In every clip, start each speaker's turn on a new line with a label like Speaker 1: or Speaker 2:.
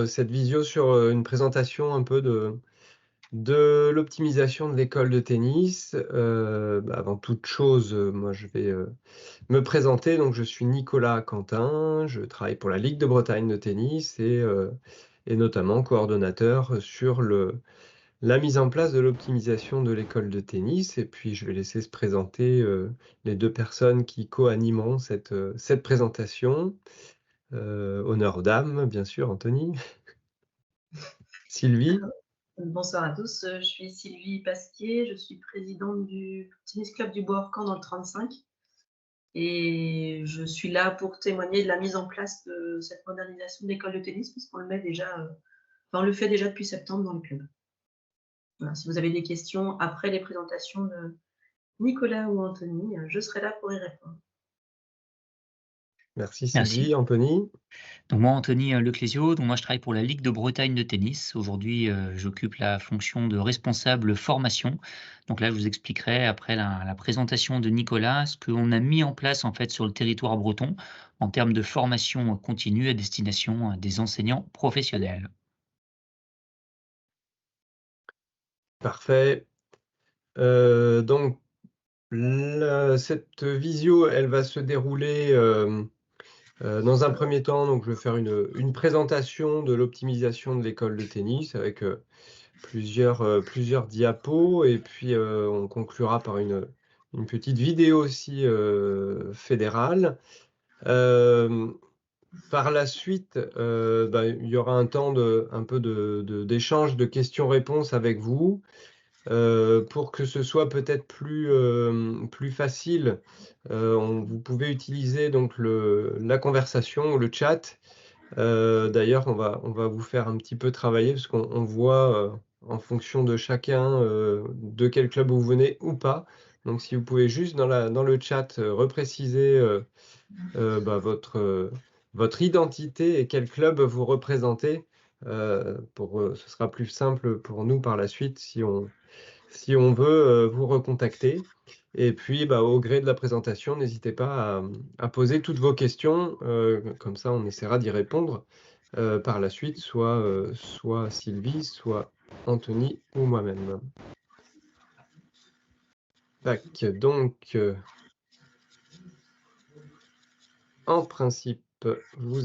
Speaker 1: cette visio sur une présentation un peu de l'optimisation de l'école de tennis. Avant toute chose, moi je vais me présenter. Donc je suis Nicolas Quentin, je travaille pour la Ligue de Bretagne de tennis et notamment coordonnateur sur la mise en place de l'optimisation de l'école de tennis. Et puis je vais laisser se présenter les deux personnes qui co-animeront cette présentation. Honneur aux dames, bien sûr, Anthony. Sylvie.
Speaker 2: Bonsoir à tous, je suis Sylvie Pasquier, je suis présidente du Tennis Club du Bois-Orcan dans le 35 et je suis là pour témoigner de la mise en place de cette modernisation de l'école de tennis puisqu'on le met déjà, on le fait déjà depuis septembre dans le club. Voilà, si vous avez des questions après les présentations de Nicolas ou Anthony, je serai là pour y répondre.
Speaker 1: Merci
Speaker 3: Merci.
Speaker 1: Sylvie. Anthony.
Speaker 3: Donc moi, Anthony Leclésio, donc moi je travaille pour la Ligue de Bretagne de tennis. Aujourd'hui, j'occupe la fonction de responsable formation. Donc là, je vous expliquerai après la présentation de Nicolas ce qu'on a mis en place en fait sur le territoire breton en termes de formation continue à destination des enseignants professionnels.
Speaker 1: Parfait. Donc cette visio, elle va se dérouler dans un premier temps. Donc je vais faire une présentation de l'optimisation de l'école de tennis avec plusieurs diapos, et puis on conclura par une petite vidéo aussi fédérale. Par la suite, il y aura un temps un peu d'échange, de questions-réponses avec vous. Pour que ce soit peut-être plus facile, vous pouvez utiliser donc la conversation, le chat. D'ailleurs, on va vous faire un petit peu travailler parce qu'on voit en fonction de chacun de quel club vous venez ou pas. Donc si vous pouvez juste dans le chat repréciser votre identité et quel club vous représentez, ce sera plus simple pour nous par la suite si on veut vous recontacter. Et puis, au gré de la présentation, n'hésitez pas à poser toutes vos questions. Comme ça, on essaiera d'y répondre par la suite, soit Sylvie, soit Anthony ou moi-même. Donc, en principe, vous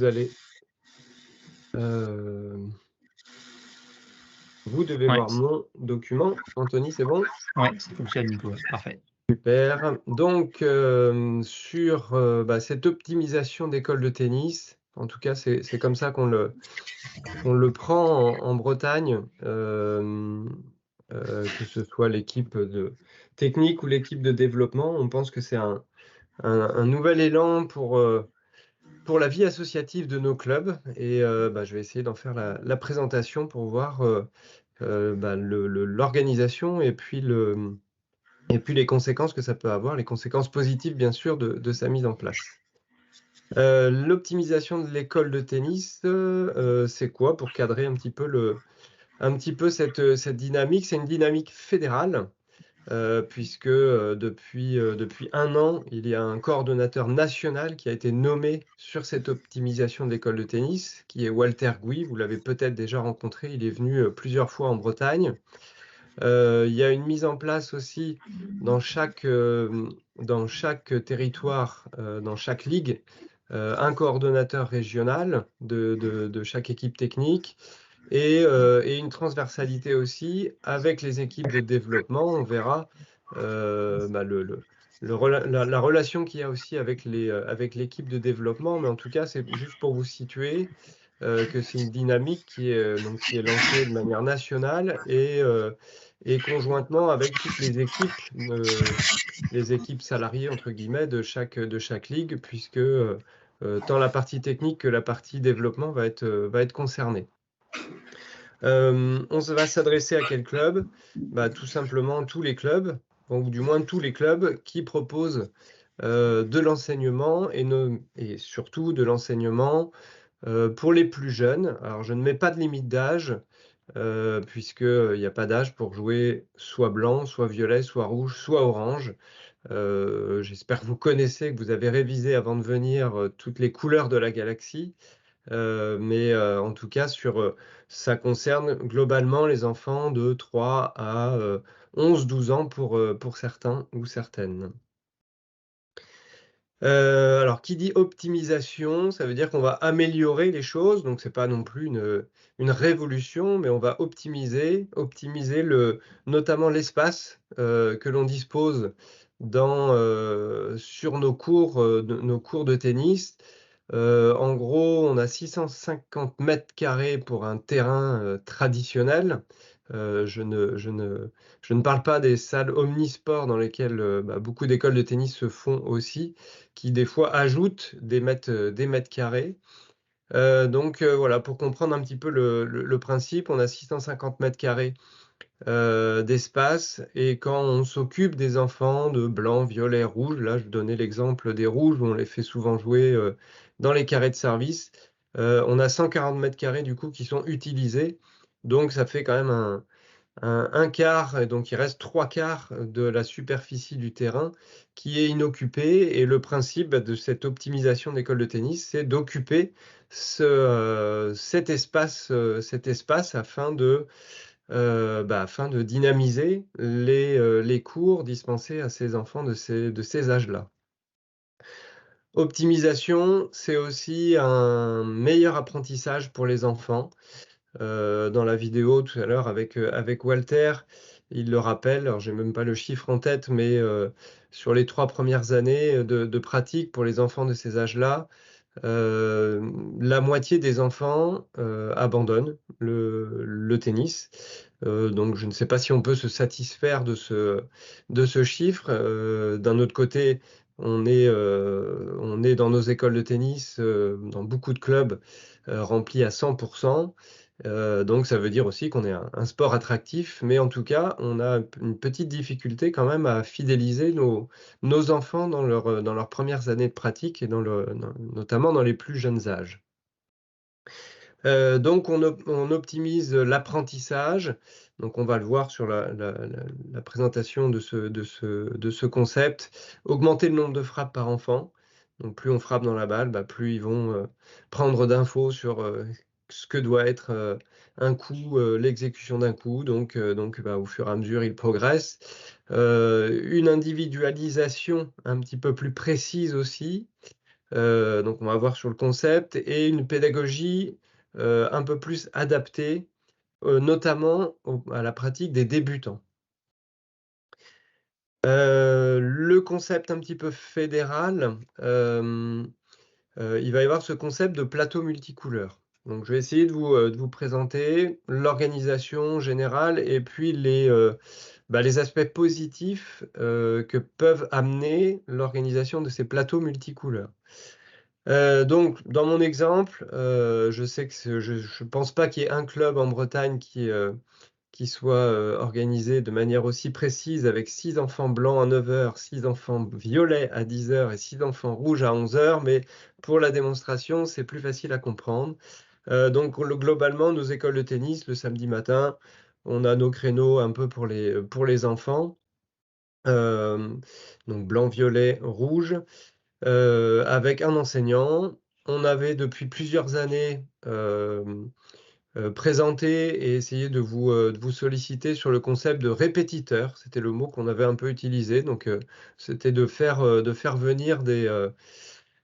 Speaker 1: devez voir mon document. Anthony, c'est bon?
Speaker 3: Ouais, ça fonctionne, Nico. Parfait.
Speaker 1: Super. Donc, sur cette optimisation d'école de tennis, en tout cas, c'est comme ça qu'on le prend en Bretagne, que ce soit l'équipe de technique ou l'équipe de développement. On pense que c'est un nouvel élan pour la vie associative de nos clubs. Et je vais essayer d'en faire la présentation pour voir l'organisation et puis les conséquences que ça peut avoir, les conséquences positives, bien sûr, de sa mise en place. L'optimisation de l'école de tennis, c'est quoi? Pour cadrer un petit peu cette dynamique, c'est une dynamique fédérale, puisque depuis 1 an, il y a un coordonnateur national qui a été nommé sur cette optimisation de l'école de tennis, qui est Walter Gouy. Vous l'avez peut-être déjà rencontré, il est venu plusieurs fois en Bretagne. Il y a une mise en place aussi dans chaque territoire, dans chaque ligue, un coordonnateur régional de chaque équipe technique et une transversalité aussi avec les équipes de développement. On verra la relation qu'il y a aussi avec l'équipe de développement, mais en tout cas, c'est juste pour vous situer que c'est une dynamique qui est lancée de manière nationale et conjointement avec toutes les équipes salariées entre guillemets de chaque ligue, puisque tant la partie technique que la partie développement va être concernée. On va s'adresser à quel club? Tout simplement tous les clubs, ou du moins tous les clubs qui proposent de l'enseignement et surtout de l'enseignement pour les plus jeunes. Alors je ne mets pas de limite d'âge, puisqu'il n'y a pas d'âge pour jouer soit blanc, soit violet, soit rouge, soit orange. J'espère que vous connaissez, que vous avez révisé avant de venir toutes les couleurs de la galaxie. mais en tout cas, ça concerne globalement les enfants de 3 à 11-12 ans pour certains ou certaines. Alors qui dit optimisation, ça veut dire qu'on va améliorer les choses, donc c'est pas non plus une révolution, mais on va optimiser notamment l'espace, que l'on dispose sur nos cours de tennis. En gros, on a 650 m² pour un terrain, traditionnel. Je ne parle pas des salles omnisports dans lesquelles, beaucoup d'écoles de tennis se font aussi, qui des fois ajoutent des mètres carrés. Donc voilà, pour comprendre un petit peu le principe, on a 650 m² d'espace, et quand on s'occupe des enfants de blanc, violet, rouge, là je donnais l'exemple des rouges où on les fait souvent jouer dans les carrés de service, on a 140 m² du coup qui sont utilisés, donc ça fait quand même un quart, et donc il reste 3/4 de la superficie du terrain qui est inoccupée, et le principe de cette optimisation d'école de tennis, c'est d'occuper cet espace afin de dynamiser les cours dispensés à ces enfants de ces âges-là. Optimisation, c'est aussi un meilleur apprentissage pour les enfants. Dans la vidéo tout à l'heure avec Walter, il le rappelle, alors j'ai même pas le chiffre en tête, mais sur les 3 premières années de pratique pour les enfants de ces âges-là, la moitié des enfants abandonnent le tennis. Donc je ne sais pas si on peut se satisfaire de ce chiffre. D'un autre côté, on est dans nos écoles de tennis, dans beaucoup de clubs, remplis à 100%. Donc ça veut dire aussi qu'on est un sport attractif, mais en tout cas, on a une petite difficulté quand même à fidéliser nos enfants dans leurs premières années de pratique, et notamment dans les plus jeunes âges. Donc on optimise l'apprentissage. Donc on va le voir sur la présentation de ce concept. Augmenter le nombre de frappes par enfant. Donc plus on frappe dans la balle, plus ils vont prendre d'infos sur ce que doit être un coup, l'exécution d'un coup. Donc au fur et à mesure, ils progressent. Une individualisation un petit peu plus précise aussi. Donc on va voir sur le concept, et une pédagogie un peu plus adaptée, notamment à la pratique des débutants. Le concept un petit peu fédéral, il va y avoir ce concept de plateau multicouleur. Donc je vais essayer de vous présenter l'organisation générale, et puis les aspects positifs que peuvent amener l'organisation de ces plateaux multicouleurs. Donc dans mon exemple, je sais que je pense pas qu'il y ait un club en Bretagne qui soit organisé de manière aussi précise, avec 6 enfants blancs à 9 h, 6 enfants violets à 10 h et 6 enfants rouges à 11 h, mais pour la démonstration, c'est plus facile à comprendre. Donc globalement, nos écoles de tennis, le samedi matin, on a nos créneaux un peu pour les enfants, donc blanc, violet, rouge, avec un enseignant. On avait depuis plusieurs années présenté et essayé de vous solliciter sur le concept de répétiteur. C'était le mot qu'on avait un peu utilisé. Donc c'était de faire venir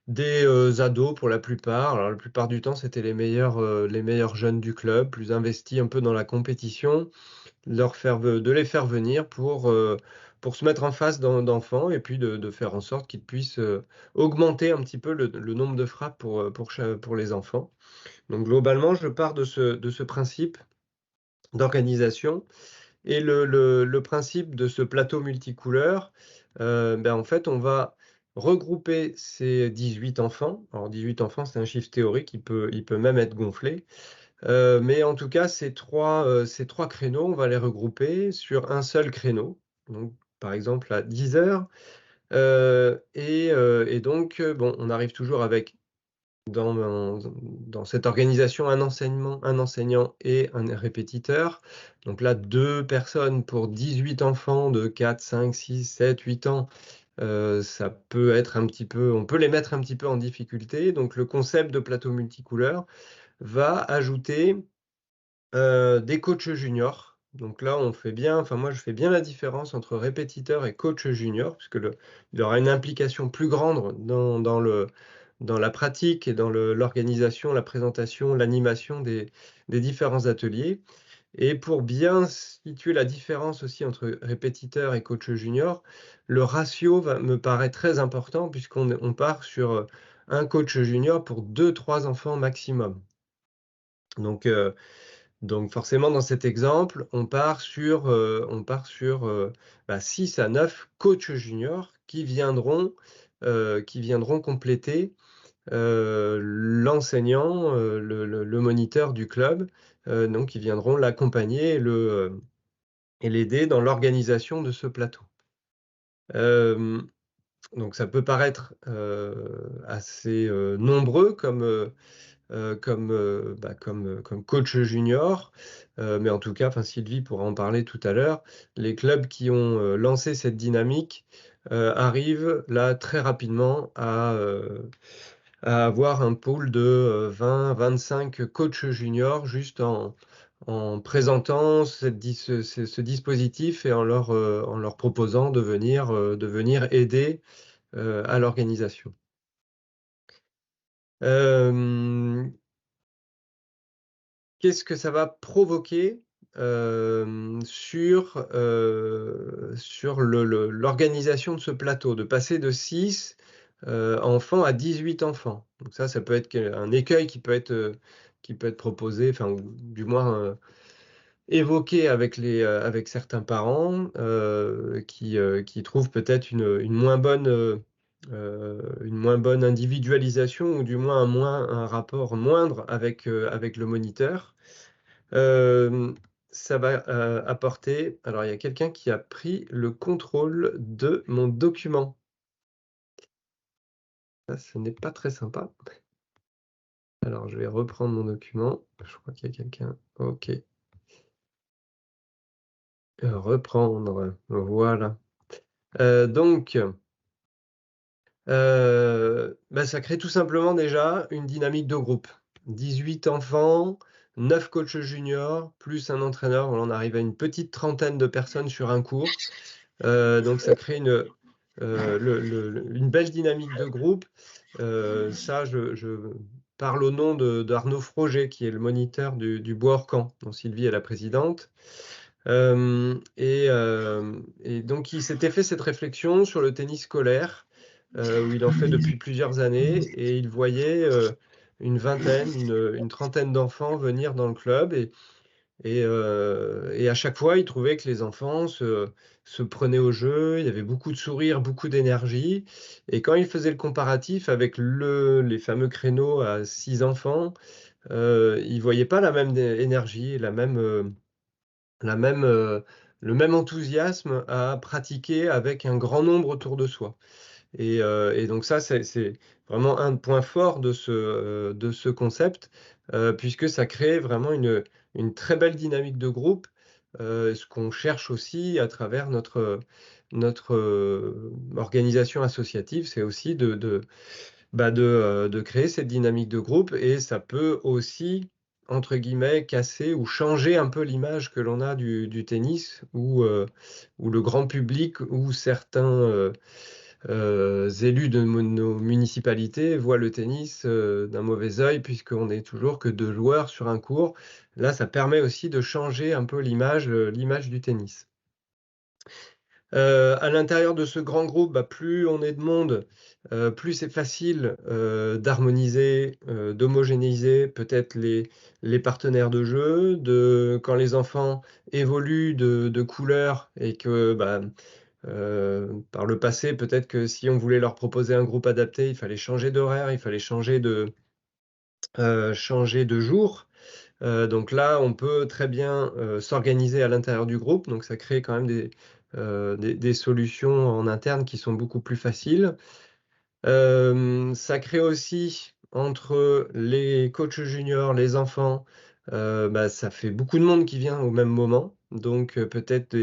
Speaker 1: des ados pour la plupart. Alors la plupart du temps, c'était les meilleurs jeunes du club, plus investis un peu dans la compétition, de les faire venir pour se mettre en face d'enfants, et puis de faire en sorte qu'ils puissent augmenter un petit peu le nombre de frappes pour les enfants. Donc globalement, je pars de ce principe d'organisation, et le principe de ce plateau multicouleur, en fait, on va regrouper ces 18 enfants. Alors 18 enfants, c'est un chiffre théorique, il peut même être gonflé. Mais en tout cas, ces trois créneaux, on va les regrouper sur un seul créneau. Donc par exemple à 10 h. Et donc on arrive toujours avec dans cette organisation un enseignant et un répétiteur. Donc là, 2 personnes pour 18 enfants de 4, 5, 6, 7, 8 ans ça peut être un petit peu, on peut les mettre un petit peu en difficulté. Donc le concept de plateau multicouleur va ajouter des coachs juniors. Donc là, on fait bien, enfin moi je fais bien la différence entre répétiteur et coach junior, puisque il aura une implication plus grande dans la pratique et dans l'organisation, la présentation, l'animation des différents ateliers. Et pour bien situer la différence aussi entre répétiteur et coach junior, le ratio me paraît très important puisqu'on part sur un coach junior pour 2-3 enfants maximum. Donc forcément, dans cet exemple, on part sur 6 à 9 coachs juniors qui viendront compléter l'enseignant, le moniteur du club, donc ils viendront l'accompagner et l'aider dans l'organisation de ce plateau. Donc ça peut paraître assez nombreux comme coach junior, mais en tout cas, Sylvie pourra en parler tout à l'heure. Les clubs qui ont lancé cette dynamique arrivent là très rapidement à avoir un pool de 20-25 coachs juniors juste en présentant ce dispositif et en leur proposant de venir aider à l'organisation. Qu'est-ce que ça va provoquer sur l'organisation de ce plateau, de passer de 6 enfants à 18 enfants. Donc ça peut être un écueil qui peut être proposé, enfin, ou du moins évoqué avec certains parents qui trouvent peut-être une moins bonne individualisation, ou du moins un rapport moindre avec le moniteur. Ça va apporter... Alors, il y a quelqu'un qui a pris le contrôle de mon document. Ça, ce n'est pas très sympa. Alors, je vais reprendre mon document. Je crois qu'il y a quelqu'un. OK. Reprendre. Voilà. Donc, ça crée tout simplement déjà une dynamique de groupe. 18 enfants, 9 coachs juniors, plus un entraîneur. On arrive à une petite trentaine de personnes sur un cours. Donc ça crée une belle dynamique de groupe. Ça, je parle au nom d'Arnaud Froger, qui est le moniteur du Bois-Orcan, dont Sylvie est la présidente. Et donc il s'était fait cette réflexion sur le tennis scolaire, où il en fait depuis plusieurs années, et il voyait une trentaine d'enfants venir dans le club, et à chaque fois, il trouvait que les enfants se prenaient au jeu, il y avait beaucoup de sourires, beaucoup d'énergie. Et quand il faisait le comparatif avec les fameux créneaux à 6 enfants, il ne voyait pas la même énergie, le même enthousiasme à pratiquer avec un grand nombre autour de soi. Et donc ça, c'est vraiment un point fort de ce concept, puisque ça crée vraiment une très belle dynamique de groupe, ce qu'on cherche aussi à travers notre organisation associative, c'est aussi de créer cette dynamique de groupe, et ça peut aussi, entre guillemets, casser ou changer un peu l'image que l'on a du tennis, où le grand public ou certains élus de nos municipalités voient le tennis d'un mauvais œil, puisqu'on n'est toujours que 2 joueurs sur un court. Là, ça permet aussi de changer un peu l'image du tennis. À l'intérieur de ce grand groupe, plus on est de monde, plus c'est facile d'harmoniser, d'homogénéiser peut-être les partenaires de jeu, quand les enfants évoluent de couleur, et que par le passé, peut-être que si on voulait leur proposer un groupe adapté, il fallait changer d'horaire, il fallait changer de jour. Donc là, on peut très bien s'organiser à l'intérieur du groupe, donc ça crée quand même des solutions en interne qui sont beaucoup plus faciles. Ça crée aussi, entre les coachs juniors, les enfants, ça fait beaucoup de monde qui vient au même moment, donc peut-être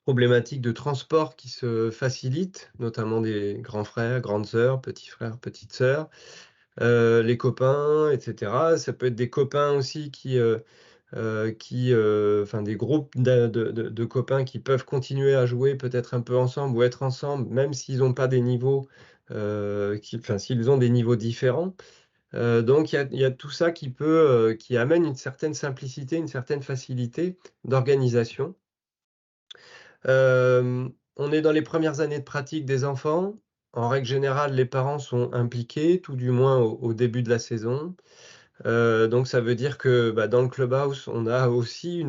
Speaker 1: problématiques de transport qui se facilitent, notamment des grands frères, grandes sœurs, petits frères, petites sœurs, les copains, etc. Ça peut être des copains aussi enfin des groupes de copains qui peuvent continuer à jouer peut-être un peu ensemble ou être ensemble, même s'ils n'ont pas des niveaux, enfin s'ils ont des niveaux différents. Donc il y a tout ça qui amène une certaine simplicité, une certaine facilité d'organisation. On est dans les premières années de pratique des enfants. En règle générale, les parents sont impliqués, tout du moins au début de la saison. Donc ça veut dire que, dans le clubhouse, on a aussi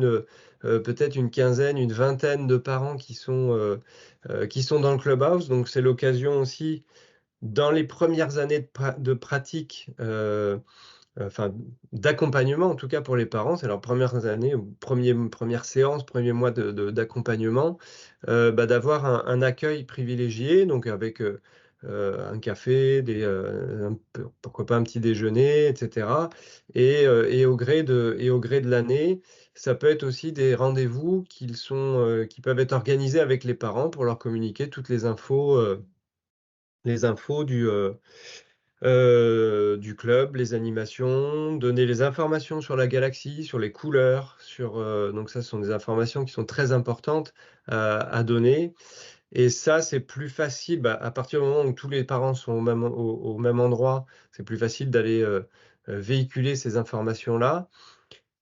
Speaker 1: peut-être une quinzaine, une vingtaine de parents qui sont dans le clubhouse. Donc c'est l'occasion aussi, dans les premières années de pratique, enfin d'accompagnement, en tout cas pour les parents, c'est leurs premières années, première séance, premier mois d'accompagnement, d'avoir un accueil privilégié, donc avec un café, pourquoi pas un petit déjeuner, etc. Et au gré de l'année, ça peut être aussi des rendez-vous qui peuvent être organisés avec les parents pour leur communiquer toutes les infos du club, les animations, donner les informations sur la galaxie, sur les couleurs, donc ça, ce sont des informations qui sont très importantes à donner. Et ça, c'est plus facile, à partir du moment où tous les parents sont au même endroit, c'est plus facile d'aller véhiculer ces informations-là.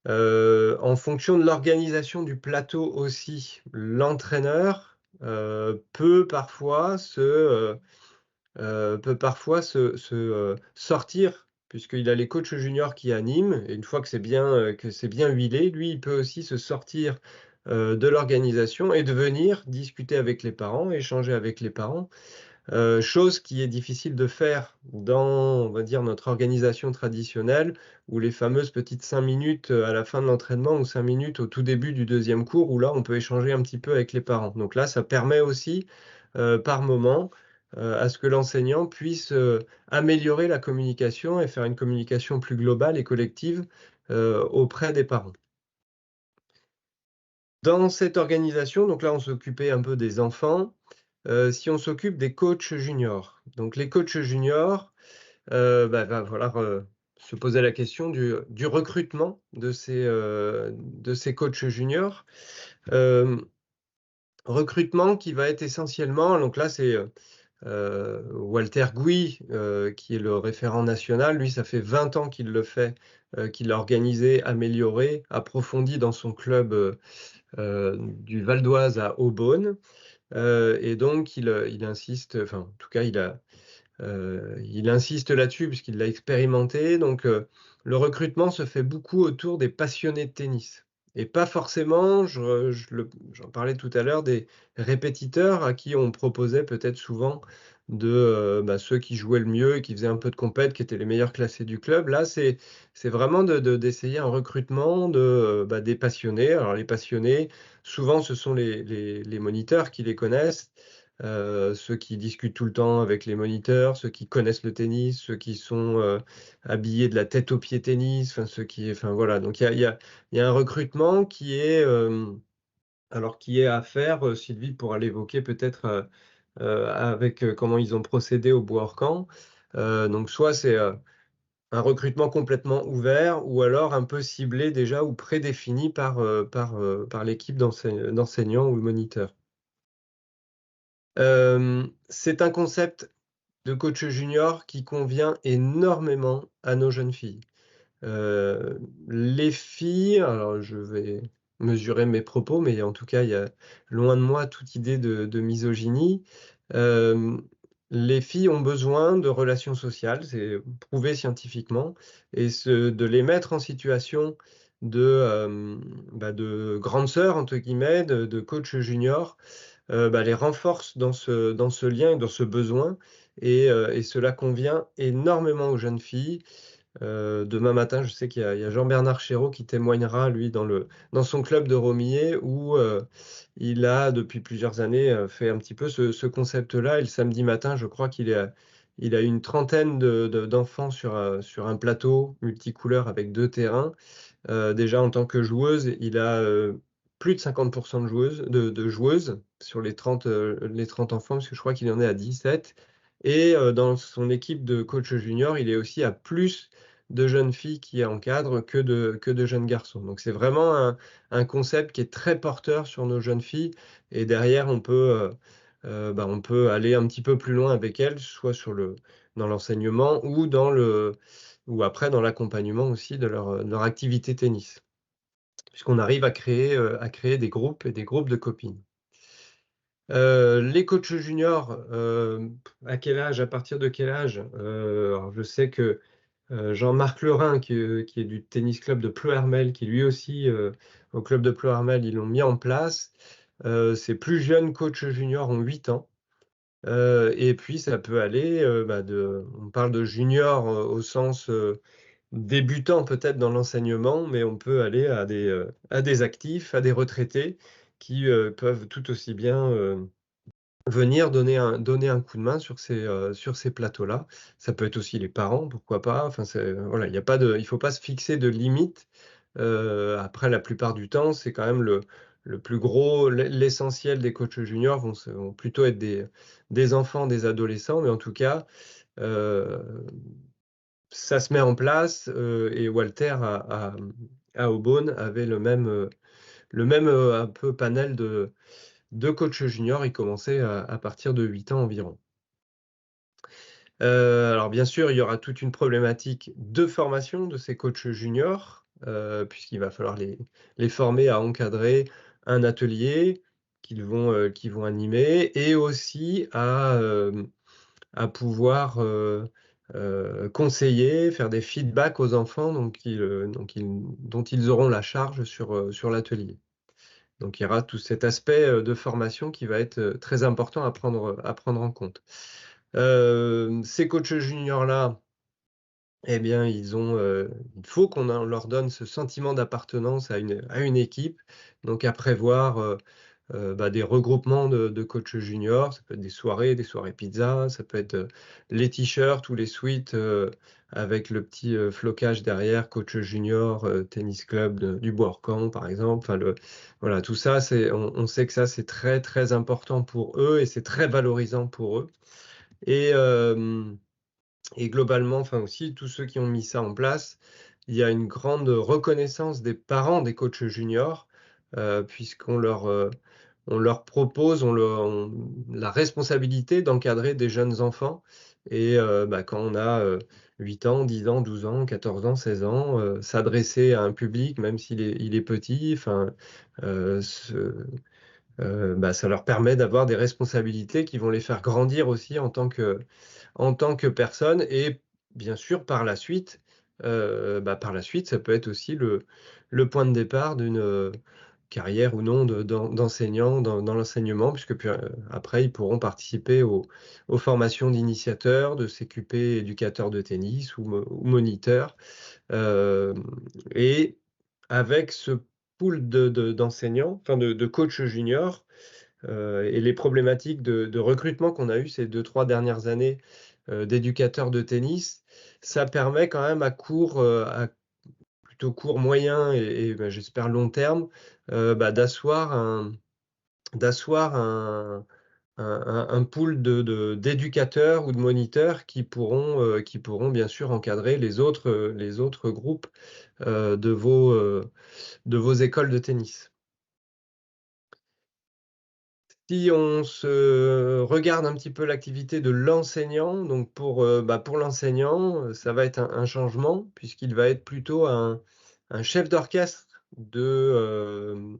Speaker 1: En fonction de l'organisation du plateau aussi, l'entraîneur peut parfois se sortir, puisqu'il a les coachs juniors qui animent, et une fois que c'est bien huilé, lui, il peut aussi se sortir de l'organisation et de venir discuter avec les parents, échanger avec les parents, chose qui est difficile de faire dans, on va dire, notre organisation traditionnelle, où les fameuses petites 5 minutes à la fin de l'entraînement ou 5 minutes au tout début du deuxième cours, où là, on peut échanger un petit peu avec les parents. Donc là, ça permet aussi, par moment, à ce que l'enseignant puisse améliorer la communication et faire une communication plus globale et collective auprès des parents. Dans cette organisation, donc là, on s'occupait un peu des enfants. Si on s'occupe des coachs juniors. Donc les coachs juniors, va falloir se poser la question du recrutement de ces coachs juniors. Recrutement qui va être essentiellement, donc là c'est Walter Gouy, qui est le référent national. Lui, ça fait 20 ans qu'il le fait, qu'il l'a organisé, amélioré, approfondi dans son club du Val d'Oise à Aubonne. Et donc il insiste, enfin en tout cas il insiste là-dessus puisqu'il l'a expérimenté. Donc le recrutement se fait beaucoup autour des passionnés de tennis et pas forcément, j'en parlais tout à l'heure, des répétiteurs à qui on proposait peut-être souvent ceux qui jouaient le mieux et qui faisaient un peu de compète, qui étaient les meilleurs classés du club. Là, c'est vraiment d'essayer un recrutement des passionnés. Alors les passionnés, souvent ce sont les moniteurs qui les connaissent, ceux qui discutent tout le temps avec les moniteurs, ceux qui connaissent le tennis, ceux qui sont habillés de la tête aux pieds tennis, enfin voilà. Donc il y a un recrutement qui est à faire, Sylvie pourra l'évoquer peut-être avec comment ils ont procédé au Bois-Orcan. Donc soit c'est un recrutement complètement ouvert ou alors un peu ciblé déjà ou prédéfini par l'équipe d'enseignants ou le moniteur. C'est un concept de coach junior qui convient énormément à nos jeunes filles. Les filles, alors je vais mesurer mes propos, mais en tout cas, il y a loin de moi toute idée de misogynie. Les filles ont besoin de relations sociales, c'est prouvé scientifiquement, et de les mettre en situation de grande sœur, entre guillemets, de coach junior, les renforce dans ce lien et dans ce besoin, et cela convient énormément aux jeunes filles. Demain matin, je sais qu'il y a Jean-Bernard Chéreau qui témoignera, lui, dans son club de Romillet, où il a, depuis plusieurs années, fait un petit peu ce concept-là. Et le samedi matin, je crois qu'il a une trentaine d'enfants sur un plateau multicouleur avec 2 terrains. Déjà, en tant que joueuse, il a plus de 50% de joueuses sur les 30 enfants, parce que je crois qu'il en est à 17. Et dans son équipe de coach junior, il est aussi à plus de jeunes filles qui encadrent que de jeunes garçons. Donc c'est vraiment un concept qui est très porteur sur nos jeunes filles. Et derrière, on peut aller un petit peu plus loin avec elles, soit dans l'enseignement ou après dans l'accompagnement aussi de leur activité tennis. Puisqu'on arrive à créer des groupes et des groupes de copines. Les coachs juniors, à quel âge, à partir de quel âge? Alors je sais que Jean-Marc Lerin, qui est du tennis club de Pleuhermel, qui lui aussi, au club de Pleuhermel, ils l'ont mis en place. Ces plus jeunes coachs juniors ont 8 ans. Et puis ça peut aller, on parle de junior au sens débutant peut-être dans l'enseignement, mais on peut aller à des actifs, à des retraités qui peuvent tout aussi bien venir donner un coup de main sur ces plateaux-là. Ça peut être aussi les parents, pourquoi pas. Enfin, voilà, il faut pas se fixer de limite. Après, la plupart du temps, c'est quand même le plus gros, l'essentiel des coachs juniors vont plutôt être des enfants, des adolescents, mais en tout cas, ça se met en place, et Walter à Aubonne avait le même un peu panel de coachs juniors. Il commençait à partir de 8 ans environ. Alors bien sûr, il y aura toute une problématique de formation de ces coachs juniors, puisqu'il va falloir les former à encadrer un atelier qu'ils vont animer, et aussi à pouvoir conseiller, faire des feedbacks aux enfants dont ils auront la charge sur l'atelier. Donc il y aura tout cet aspect de formation qui va être très important à prendre en compte. Ces coachs juniors-là, eh bien, il faut qu'on leur donne ce sentiment d'appartenance à une équipe. Donc à prévoir des regroupements de coachs juniors. Ça peut être des soirées pizza, ça peut être les t-shirts ou les suites avec le petit flocage derrière, coach junior, tennis club du Bois-Orcan par exemple. Enfin, voilà, tout ça, on sait que ça c'est très très important pour eux et c'est très valorisant pour eux. Et globalement, enfin aussi, tous ceux qui ont mis ça en place, il y a une grande reconnaissance des parents des coachs juniors, puisqu'on leur propose la responsabilité d'encadrer des jeunes enfants. Et quand on a 8 ans, 10 ans, 12 ans, 14 ans, 16 ans, s'adresser à un public, même s'il est petit, ça leur permet d'avoir des responsabilités qui vont les faire grandir aussi en tant que personne. Et bien sûr, par la suite, ça peut être aussi le point de départ d'une carrière ou non d'enseignant dans l'enseignement, puisque puis, après, ils pourront participer aux formations d'initiateurs, de CQP, éducateurs de tennis ou moniteurs. Et avec ce pool d'enseignants, enfin de coachs juniors, et les problématiques de recrutement qu'on a eues ces 2-3 dernières années d'éducateurs de tennis, ça permet quand même à plutôt court, moyen et j'espère long terme, d'asseoir un pool d'éducateurs ou de moniteurs qui pourront bien sûr encadrer les autres groupes de vos écoles de tennis. Si on se regarde un petit peu l'activité de l'enseignant, donc pour l'enseignant, ça va être un changement puisqu'il va être plutôt un chef d'orchestre de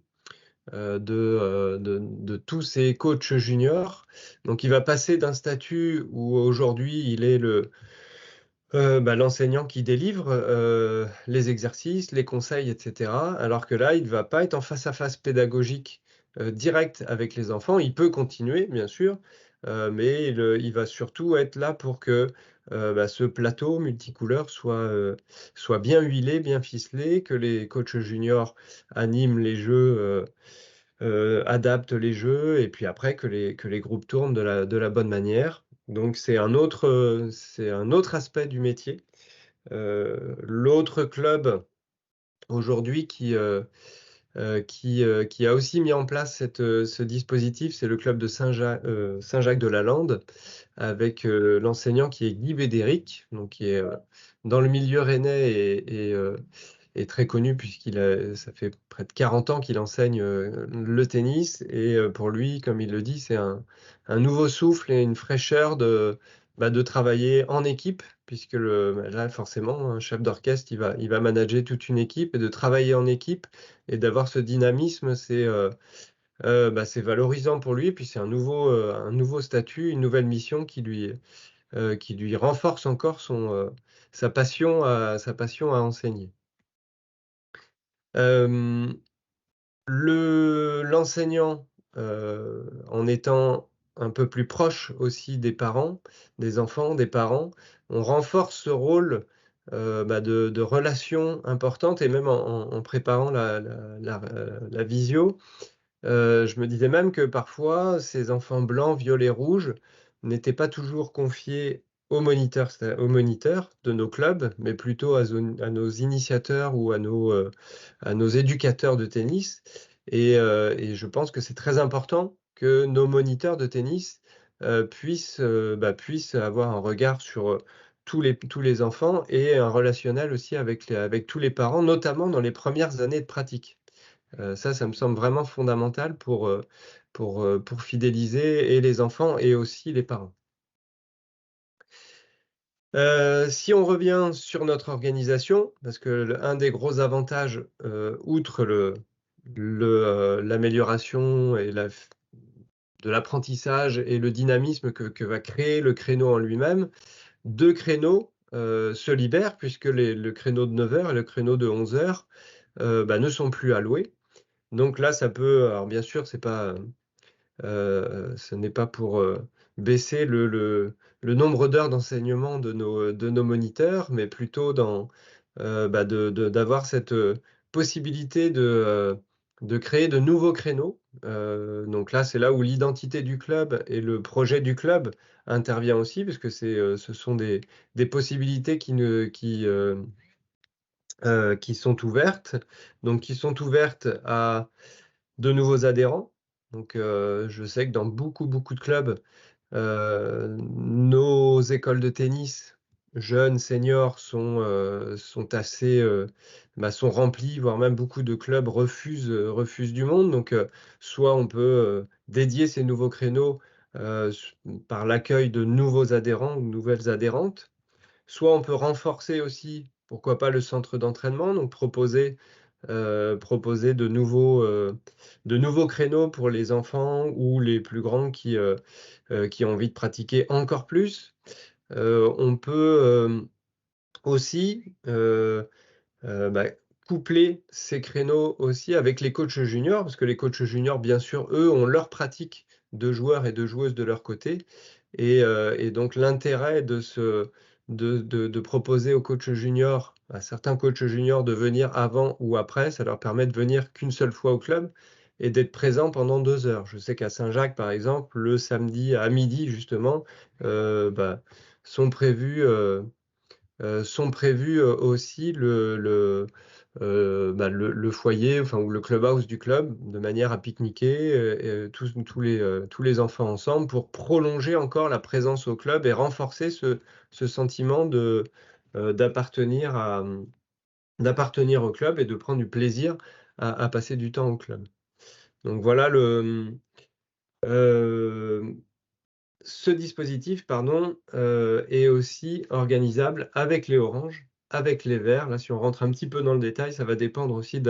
Speaker 1: tous ces coachs juniors. Donc il va passer d'un statut où aujourd'hui il est l'enseignant qui délivre les exercices, les conseils, etc. Alors que là, il ne va pas être en face-à-face pédagogique direct avec les enfants. Il peut continuer, bien sûr, mais il va surtout être là pour que ce plateau multicouleur soit bien huilé, bien ficelé, que les coachs juniors animent les jeux, adaptent les jeux, et puis après que les groupes tournent de la bonne manière. Donc c'est un autre aspect du métier. L'autre club aujourd'hui qui a aussi mis en place ce dispositif. C'est le club de Saint-Jacques-de-la-Lande, avec l'enseignant qui est Guy Bédéric, donc qui est dans le milieu rennais et très connu, ça fait près de 40 ans qu'il enseigne le tennis. Et pour lui, comme il le dit, c'est un nouveau souffle et une fraîcheur de travailler en équipe, puisque là, forcément, un chef d'orchestre, il va manager toute une équipe, et de travailler en équipe et d'avoir ce dynamisme, c'est valorisant pour lui. Et puis c'est un nouveau statut, une nouvelle mission qui lui renforce encore sa passion à enseigner. L'enseignant, en étant un peu plus proche aussi des parents, des enfants, des parents, on renforce ce rôle de relation importante, et même en préparant la visio. Je me disais même que parfois, ces enfants blancs, violets, rouges n'étaient pas toujours confiés aux moniteurs de nos clubs, mais plutôt à nos initiateurs ou à nos éducateurs de tennis. Et je pense que c'est très important que nos moniteurs de tennis puissent avoir un regard sur tous les enfants, et un relationnel aussi avec tous les parents, notamment dans les premières années de pratique. Ça me semble vraiment fondamental pour fidéliser et les enfants et aussi les parents. Si on revient sur notre organisation, parce que un des gros avantages, outre l'amélioration de l'apprentissage et le dynamisme que va créer le créneau en lui-même, 2 créneaux se libèrent, puisque le créneau de 9h et le créneau de 11h ne sont plus alloués. Donc là, alors bien sûr, ce n'est pas pour baisser le nombre d'heures d'enseignement de nos moniteurs, mais plutôt d'avoir cette possibilité de créer de nouveaux créneaux. Donc là, c'est là où l'identité du club et le projet du club intervient aussi, parce que ce sont des possibilités qui sont ouvertes, qui sont ouvertes à de nouveaux adhérents. Donc, je sais que dans beaucoup de clubs, nos écoles de tennis, jeunes, seniors, sont assez, sont remplies, voire même beaucoup de clubs refusent du monde. Donc, soit on peut dédier ces nouveaux créneaux par l'accueil de nouveaux adhérents ou de nouvelles adhérentes. Soit on peut renforcer aussi, pourquoi pas, le centre d'entraînement, donc proposer de nouveaux créneaux pour les enfants ou les plus grands qui ont envie de pratiquer encore plus. On peut aussi coupler ces créneaux aussi avec les coachs juniors, parce que les coachs juniors, bien sûr, eux, ont leur pratique de joueurs et de joueuses de leur côté. Et donc l'intérêt de proposer aux coachs juniors, à certains coachs juniors, de venir avant ou après, ça leur permet de venir qu'une seule fois au club et d'être présent pendant 2 heures. Je sais qu'à Saint-Jacques, par exemple, le samedi à midi, justement, sont prévus aussi le foyer, enfin, ou le clubhouse du club, de manière à pique-niquer tous les enfants ensemble, pour prolonger encore la présence au club et renforcer ce sentiment d'appartenir au club, et de prendre du plaisir à passer du temps au club. Donc voilà, ce dispositif, pardon, est aussi organisable avec les oranges, avec les verts. Là, si on rentre un petit peu dans le détail, ça va dépendre aussi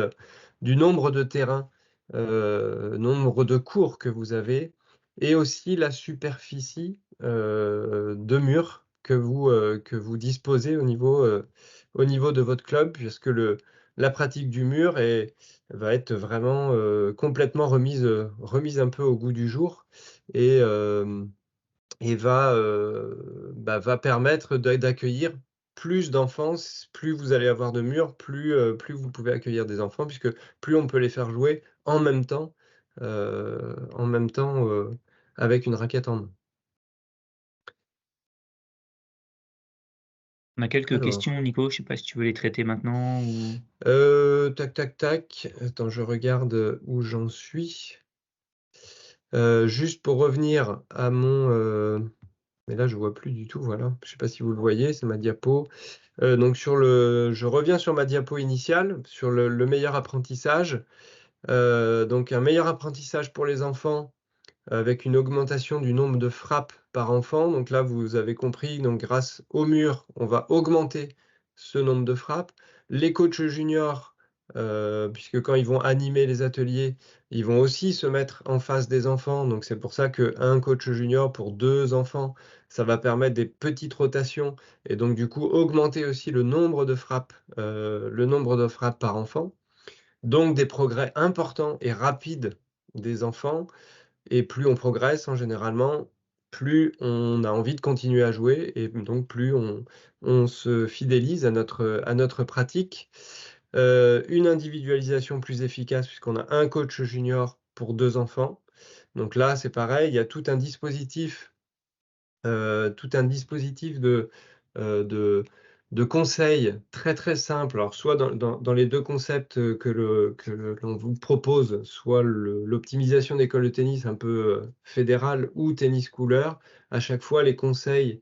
Speaker 1: du nombre de terrains, nombre de courts que vous avez, et aussi la superficie de murs que vous disposez au niveau de votre club, puisque la pratique du mur va être vraiment complètement remise un peu au goût du jour, et va permettre d'accueillir plus d'enfants. Plus vous allez avoir de murs, plus vous pouvez accueillir des enfants, puisque plus on peut les faire jouer en même temps, avec une raquette en main.
Speaker 3: On a quelques
Speaker 1: Alors,
Speaker 3: questions, Nico, je ne sais pas si tu veux les traiter maintenant ou...
Speaker 1: tac. Attends, je regarde où j'en suis. Juste pour revenir à mon... mais là, je vois plus du tout, voilà. Je sais pas si vous le voyez, c'est ma diapo. Donc je reviens sur ma diapo initiale, sur le meilleur apprentissage. Donc un meilleur apprentissage pour les enfants avec une augmentation du nombre de frappes par enfant. Donc là, vous avez compris, donc grâce au mur, on va augmenter ce nombre de frappes. Les coachs juniors, puisque quand ils vont animer les ateliers, ils vont aussi se mettre en face des enfants. Donc c'est pour ça qu'un coach junior pour 2 enfants, ça va permettre des petites rotations et donc du coup augmenter aussi le nombre de frappes par enfant. Donc des progrès importants et rapides des enfants. Et plus on progresse, généralement, plus on a envie de continuer à jouer et donc plus on se fidélise à notre pratique. Une individualisation plus efficace puisqu'on a un coach junior pour 2 enfants. Donc là, c'est pareil, il y a tout un dispositif de conseils très très simples. Alors soit dans les 2 concepts que l'on vous propose, soit l'optimisation d'école de tennis un peu fédérale ou tennis couleur, à chaque fois les conseils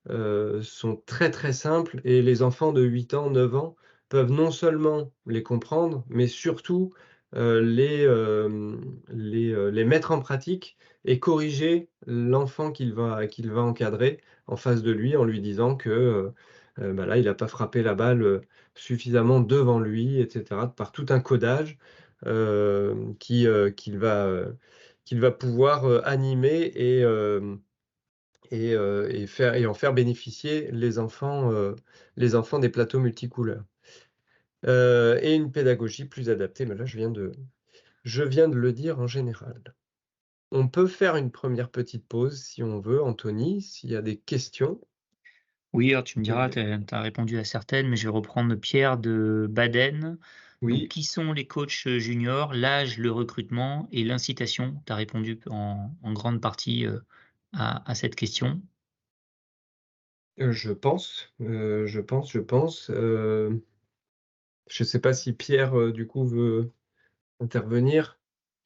Speaker 1: sont très très simples et les enfants de 8 ans, 9 ans peuvent non seulement les comprendre, mais surtout les mettre en pratique et corriger l'enfant qu'il va encadrer en face de lui en lui disant que bah là, il n'a pas frappé la balle suffisamment devant lui, etc. Par tout un codage qu'il va pouvoir animer et en faire bénéficier les enfants des plateaux multicouleurs. Et une pédagogie plus adaptée, mais là, je viens de le dire en général. On peut faire une première petite pause si on veut, Anthony, s'il y a des questions.
Speaker 3: Oui, alors tu me diras, tu as répondu à certaines, mais je vais reprendre Pierre de Baden. Donc,
Speaker 1: Oui,
Speaker 3: qui sont les coachs juniors, l'âge, le recrutement et l'incitation? Tu as répondu en grande partie à cette question.
Speaker 1: je pense. Je ne sais pas si Pierre, du coup, veut intervenir.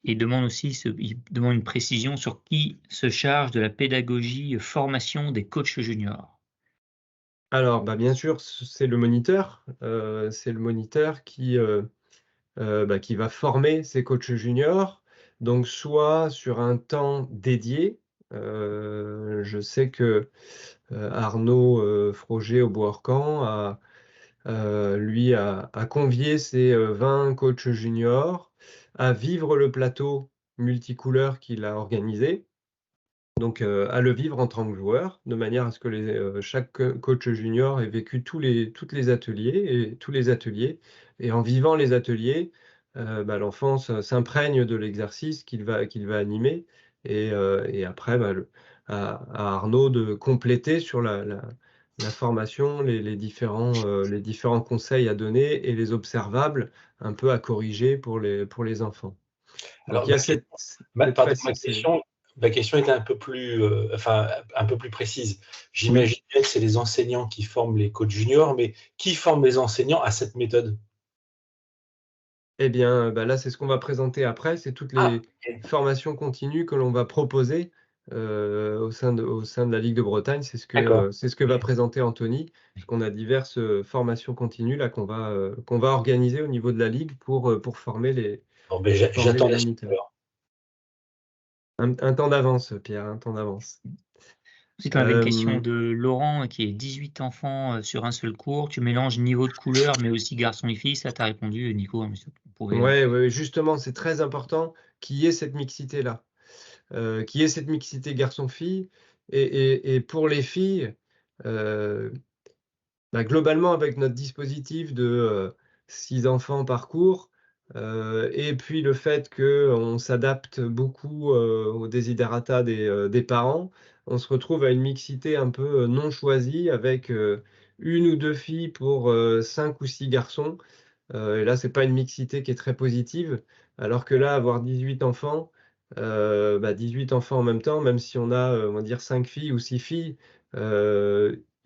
Speaker 3: Et il demande aussi, il demande une précision sur qui se charge de la pédagogie formation des coachs juniors.
Speaker 1: Alors, bah, bien sûr, c'est le moniteur. C'est le moniteur qui va former ses coachs juniors. Donc, soit sur un temps dédié. Je sais que Arnaud Froger au Bois-Orcan a convié ses 20 coachs juniors à vivre le plateau multicouleur qu'il a organisé. Donc, à le vivre en tant que joueur, de manière à ce que chaque coach junior ait vécu tous les ateliers. Et en vivant les ateliers, bah, l'enfant s'imprègne de l'exercice qu'il va animer. Et après, bah, à Arnaud de compléter sur la formation, les différents conseils à donner et les observables un peu à corriger pour les enfants. Donc,
Speaker 4: Alors,
Speaker 1: il y a cette
Speaker 4: pardon,
Speaker 1: facilité.
Speaker 4: ma question était un peu plus, un peu plus précise.
Speaker 1: Oui.
Speaker 4: J'imagine que c'est les enseignants qui forment les coachs juniors, mais qui forme les enseignants à cette méthode?
Speaker 1: Eh bien, bah, là, c'est ce qu'on va présenter après. C'est toutes
Speaker 4: Ah,
Speaker 1: les
Speaker 4: OK,
Speaker 1: formations continues que l'on va proposer au sein de la Ligue de Bretagne.
Speaker 4: d'accord.
Speaker 1: C'est ce que va présenter Anthony, puisqu'on a diverses formations continues là qu'on va organiser au niveau de la Ligue pour former
Speaker 4: Bon, ben,
Speaker 1: former les
Speaker 4: j'attends la suite
Speaker 1: moniteurs.
Speaker 4: alors.
Speaker 1: Un temps d'avance, Pierre, un temps d'avance.
Speaker 3: Ensuite, on avait une question
Speaker 1: Euh,
Speaker 3: de Laurent qui est 18 enfants sur un seul cours. Tu mélanges niveau de couleur, mais aussi garçons et filles. Ça, tu as répondu, Nico. Hein, mais on pouvait,
Speaker 1: ouais, justement, c'est très important qu'il y ait cette mixité-là, qu'il y ait cette mixité garçon-fille. Et pour les filles, euh, bah, globalement, avec notre dispositif de 6 enfants par cours, et puis le fait qu'on s'adapte beaucoup aux desiderata des parents, on se retrouve à une mixité un peu non choisie avec 1 ou 2 filles pour 5 ou 6 garçons. Et là, c'est pas une mixité qui est très positive, alors que là, avoir 18 enfants, 18 enfants en même temps, même si on a, on va dire 5 filles ou 6 filles,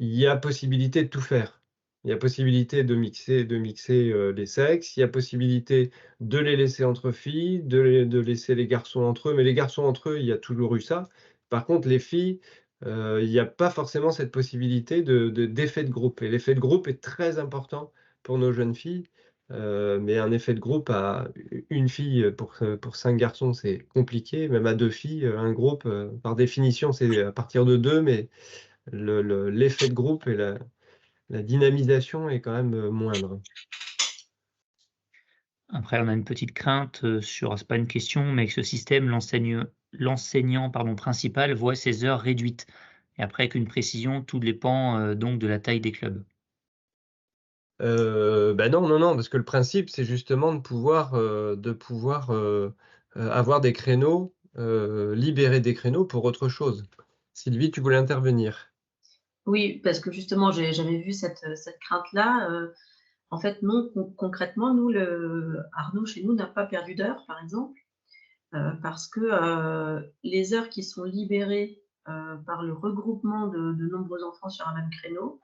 Speaker 1: il y a possibilité de tout faire. Il y a possibilité de mixer les sexes, il y a possibilité de les laisser entre filles, de laisser les garçons entre eux, mais les garçons entre eux, il y a toujours eu ça. Par contre, les filles, il n'y a pas forcément cette possibilité d'effet de groupe. Et l'effet de groupe est très important pour nos jeunes filles. Mais un effet de groupe à une fille pour 5 garçons, c'est compliqué. Même à 2 filles, un groupe, par définition, c'est à partir de 2, mais l'effet de groupe et la dynamisation est quand même moindre.
Speaker 3: Après, on a une petite crainte sur, c'est pas une question, mais que ce système, l'enseignant principal voit ses heures réduites. Et après, avec une précision, tout dépend donc de la taille des clubs.
Speaker 1: Bah non, parce que le principe, c'est justement de pouvoir avoir des créneaux, libérer des créneaux pour autre chose. Sylvie, tu voulais intervenir?
Speaker 2: Oui, parce que justement, j'avais vu cette crainte-là. En fait, non, concrètement, nous, Arnaud, chez nous, n'a pas perdu d'heures, par exemple, parce que les heures qui sont libérées par le regroupement de nombreux enfants sur un même créneau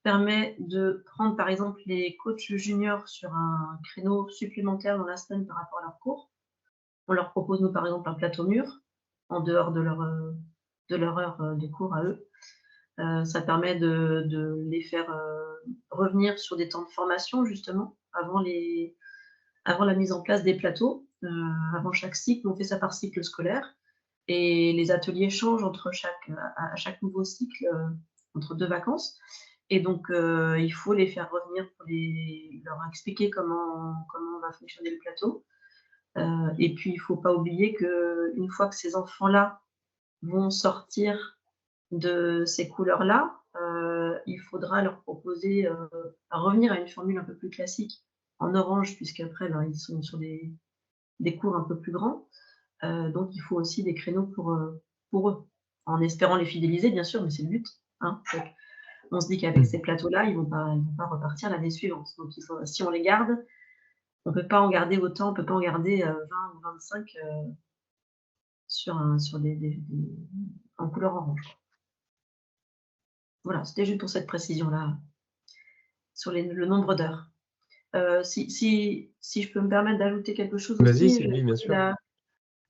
Speaker 2: permet de prendre, par exemple, les coachs juniors sur un créneau supplémentaire dans la semaine par rapport à leur cours. On leur propose, nous, par exemple, un plateau mur en dehors de leur heure de cours à eux. Ça permet de les faire revenir sur des temps de formation, justement, avant la mise en place des plateaux. Avant chaque cycle, on fait ça par cycle scolaire. Et les ateliers changent à chaque nouveau cycle, entre 2 vacances. Et donc, il faut les faire revenir pour leur expliquer comment va fonctionner le plateau. Et puis, il ne faut pas oublier qu'une fois que ces enfants-là vont sortir de ces couleurs-là, il faudra leur proposer revenir à une formule un peu plus classique en orange, puisqu'après, ils sont sur des cours un peu plus grands. Donc, il faut aussi des créneaux pour eux, en espérant les fidéliser, bien sûr, mais c'est le but. Hein. On se dit qu'avec ces plateaux-là, ils vont pas repartir l'année suivante. Donc, si on les garde, on ne peut pas en garder autant, on ne peut pas en garder 20 ou 25 en couleur orange. Voilà, c'était juste pour cette précision-là sur le nombre d'heures. Si je peux me permettre d'ajouter quelque chose
Speaker 1: Vas-y,
Speaker 2: aussi,
Speaker 1: Sylvie, bien sûr.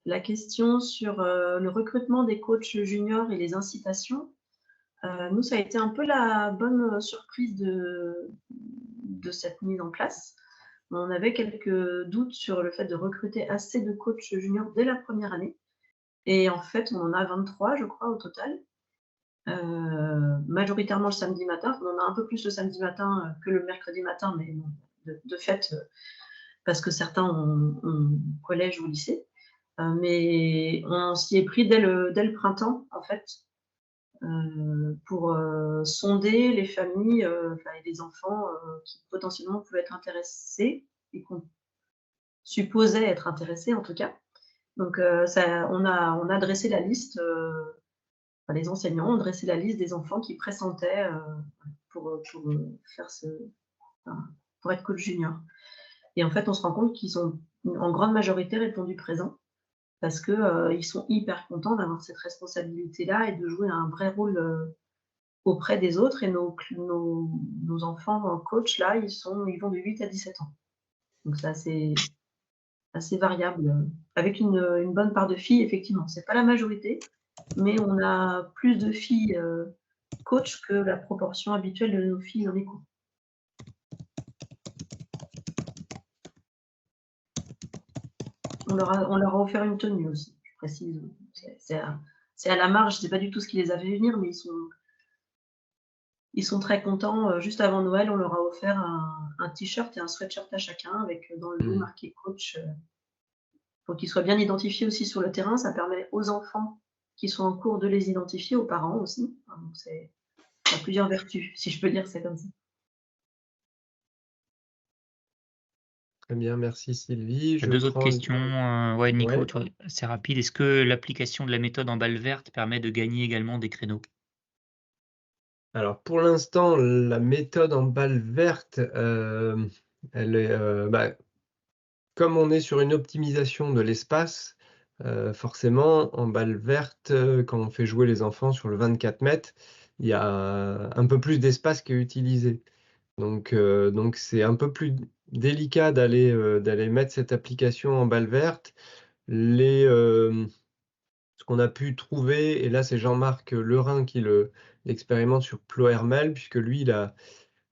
Speaker 2: la question sur le recrutement des coachs juniors et les incitations. Nous, ça a été un peu la bonne surprise de cette mise en place. On avait quelques doutes sur le fait de recruter assez de coachs juniors dès la première année. Et en fait, on en a 23, je crois, au total. Majoritairement le samedi matin. On en a un peu plus le samedi matin que le mercredi matin, mais bon, de fait, parce que certains ont collège ou lycée. Mais on s'y est pris dès le printemps, en fait, pour sonder les familles et les enfants qui potentiellement pouvaient être intéressés et qu'on supposait être intéressés, en tout cas. Donc, on a dressé la liste, les enseignants ont dressé la liste des enfants qui pressentaient pour être coach junior. Et en fait, on se rend compte qu'ils ont en grande majorité répondu présent parce qu'ils sont hyper contents d'avoir cette responsabilité-là et de jouer un vrai rôle auprès des autres. Et nos enfants coach, là, ils vont de 8 à 17 ans. Donc, c'est assez variable, avec une bonne part de filles, effectivement. Ce n'est pas la majorité, mais on a plus de filles coach que la proportion habituelle de nos filles dans les cours. On leur a offert une tenue aussi, je précise. C'est à la marge, c'est pas du tout ce qui les a fait venir, mais ils sont très contents. Juste avant Noël, on leur a offert un t-shirt et un sweatshirt à chacun, avec dans le dos marqué coach, pour qu'ils soient bien identifiés aussi sur le terrain. Ça permet aux enfants qui sont en cours de les identifier, aux parents aussi. Donc ça a plusieurs vertus, si je peux dire ça comme ça.
Speaker 1: Très bien, merci Sylvie.
Speaker 3: Deux autres questions. Nico,
Speaker 1: Ouais.
Speaker 3: c'est rapide. Est-ce que l'application de la méthode en balle verte permet de gagner également des créneaux?
Speaker 1: Alors pour l'instant, la méthode en balle verte, elle est, comme on est sur une optimisation de l'espace, forcément en balle verte, quand on fait jouer les enfants sur le 24 mètres, il y a un peu plus d'espace qui est utilisé. Donc c'est un peu plus délicat d'aller mettre cette application en balle verte. Ce qu'on a pu trouver, et là c'est Jean-Marc Lerin qui l'expérimente sur Plohermel, puisque lui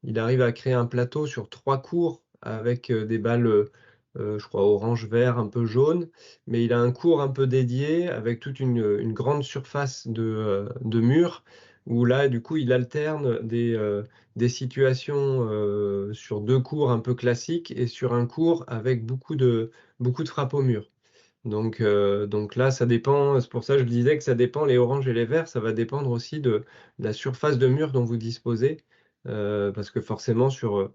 Speaker 1: il arrive à créer un plateau sur 3 cours avec des balles, je crois orange-vert, un peu jaune, mais il a un cours un peu dédié avec toute une grande surface de mur, où là du coup il alterne des situations sur 2 cours un peu classiques et sur un cours avec beaucoup de frappes au mur. Donc là, ça dépend, c'est pour ça que je disais que ça dépend, les oranges et les verts, ça va dépendre aussi de la surface de mur dont vous disposez, parce que forcément, sur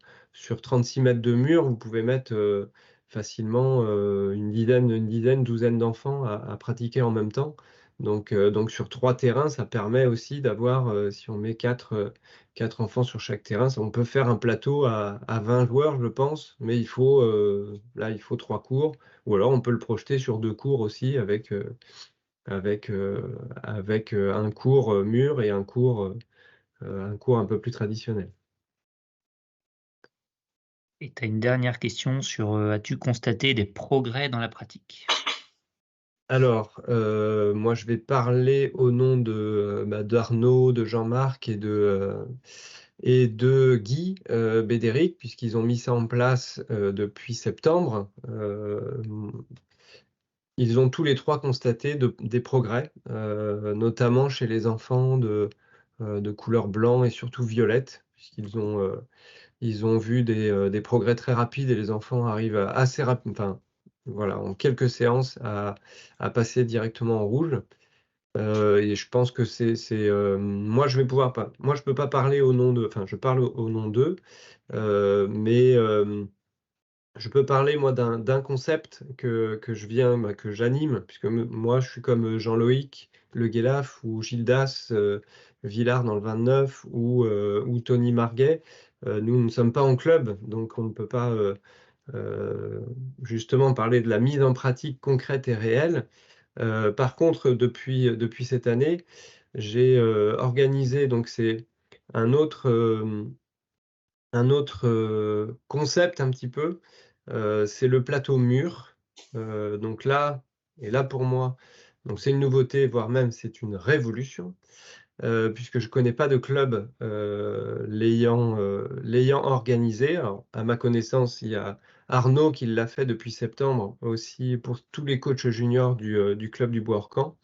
Speaker 1: 36 mètres de mur, vous pouvez mettre facilement une douzaine d'enfants à pratiquer en même temps. Donc sur 3 terrains, ça permet aussi d'avoir, si on met 4 enfants sur chaque terrain, on peut faire un plateau à 20 joueurs, je pense, mais là, il faut 3 cours. Ou alors on peut le projeter sur 2 cours aussi avec un cours mur et un cours un peu plus traditionnel.
Speaker 3: Et tu as une dernière question sur as-tu constaté des progrès dans la pratique?
Speaker 1: Alors, moi je vais parler au nom d'Arnaud, de Jean-Marc et de Guy Bédéric, puisqu'ils ont mis ça en place depuis septembre. Ils ont tous les 3 constaté des progrès, notamment chez les enfants de couleur blanc et surtout violette, ils ont vu des progrès très rapides et les enfants arrivent assez rapidement, enfin, voilà, en quelques séances à passer directement en rouge. Et je pense que moi je peux pas parler au nom enfin je parle au nom d'eux, mais je peux parler moi d'un concept que j'anime, puisque moi je suis comme Jean-Loïc Le Guelaf ou Gildas Villard dans le 29 ou Tony Marguet. Nous ne sommes pas en club, donc on ne peut pas euh, justement parler de la mise en pratique concrète et réelle. Par contre, depuis cette année, j'ai organisé, donc c'est un autre, concept un petit peu, c'est le plateau mur. Donc là, et là pour moi, donc c'est une nouveauté, voire même c'est une révolution, puisque je ne connais pas de club l'ayant organisé. Alors, à ma connaissance, il y a Arnaud qui l'a fait depuis septembre, aussi pour tous les coachs juniors du club du Bois-Orcan.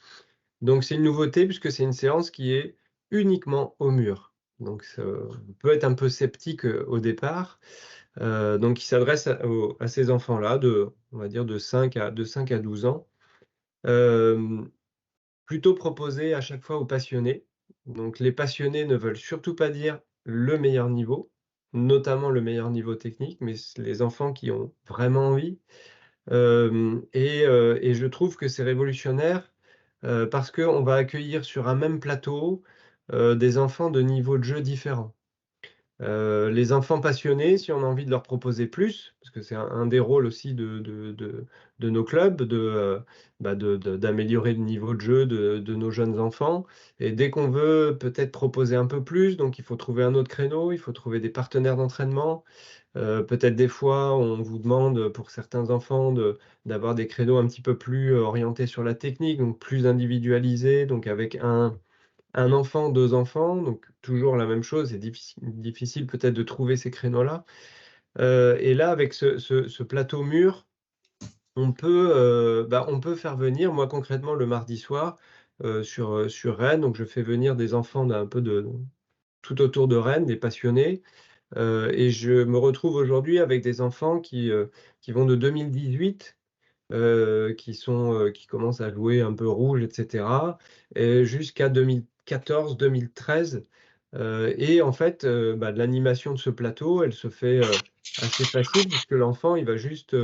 Speaker 1: Donc c'est une nouveauté puisque c'est une séance qui est uniquement au mur. Donc ça peut être un peu sceptique au départ. Donc il s'adresse à ces enfants-là, on va dire de 5 à 12 ans. Plutôt proposé à chaque fois aux passionnés. Donc les passionnés ne veulent surtout pas dire le meilleur niveau, notamment le meilleur niveau technique, mais les enfants qui ont vraiment envie. Et je trouve que c'est révolutionnaire parce qu'on va accueillir sur un même plateau des enfants de niveaux de jeu différents. Les enfants passionnés, si on a envie de leur proposer plus, parce que c'est un des rôles aussi de nos clubs, d'améliorer le niveau de jeu de nos jeunes enfants. Et dès qu'on veut peut-être proposer un peu plus, donc il faut trouver un autre créneau, il faut trouver des partenaires d'entraînement. Peut-être des fois, on vous demande pour certains enfants d'avoir des créneaux un petit peu plus orientés sur la technique, donc plus individualisés, donc avec un enfant, 2 enfants, donc toujours la même chose, c'est difficile peut-être de trouver ces créneaux-là. Et là, avec ce plateau mur, on peut faire venir, moi concrètement le mardi soir, sur Rennes, donc je fais venir des enfants d'un peu tout autour de Rennes, des passionnés, et je me retrouve aujourd'hui avec des enfants qui vont de 2018, qui commencent à jouer un peu rouge, etc., et jusqu'à 2014-2013. Et en fait, l'animation de ce plateau, elle se fait assez facile, puisque l'enfant, il va juste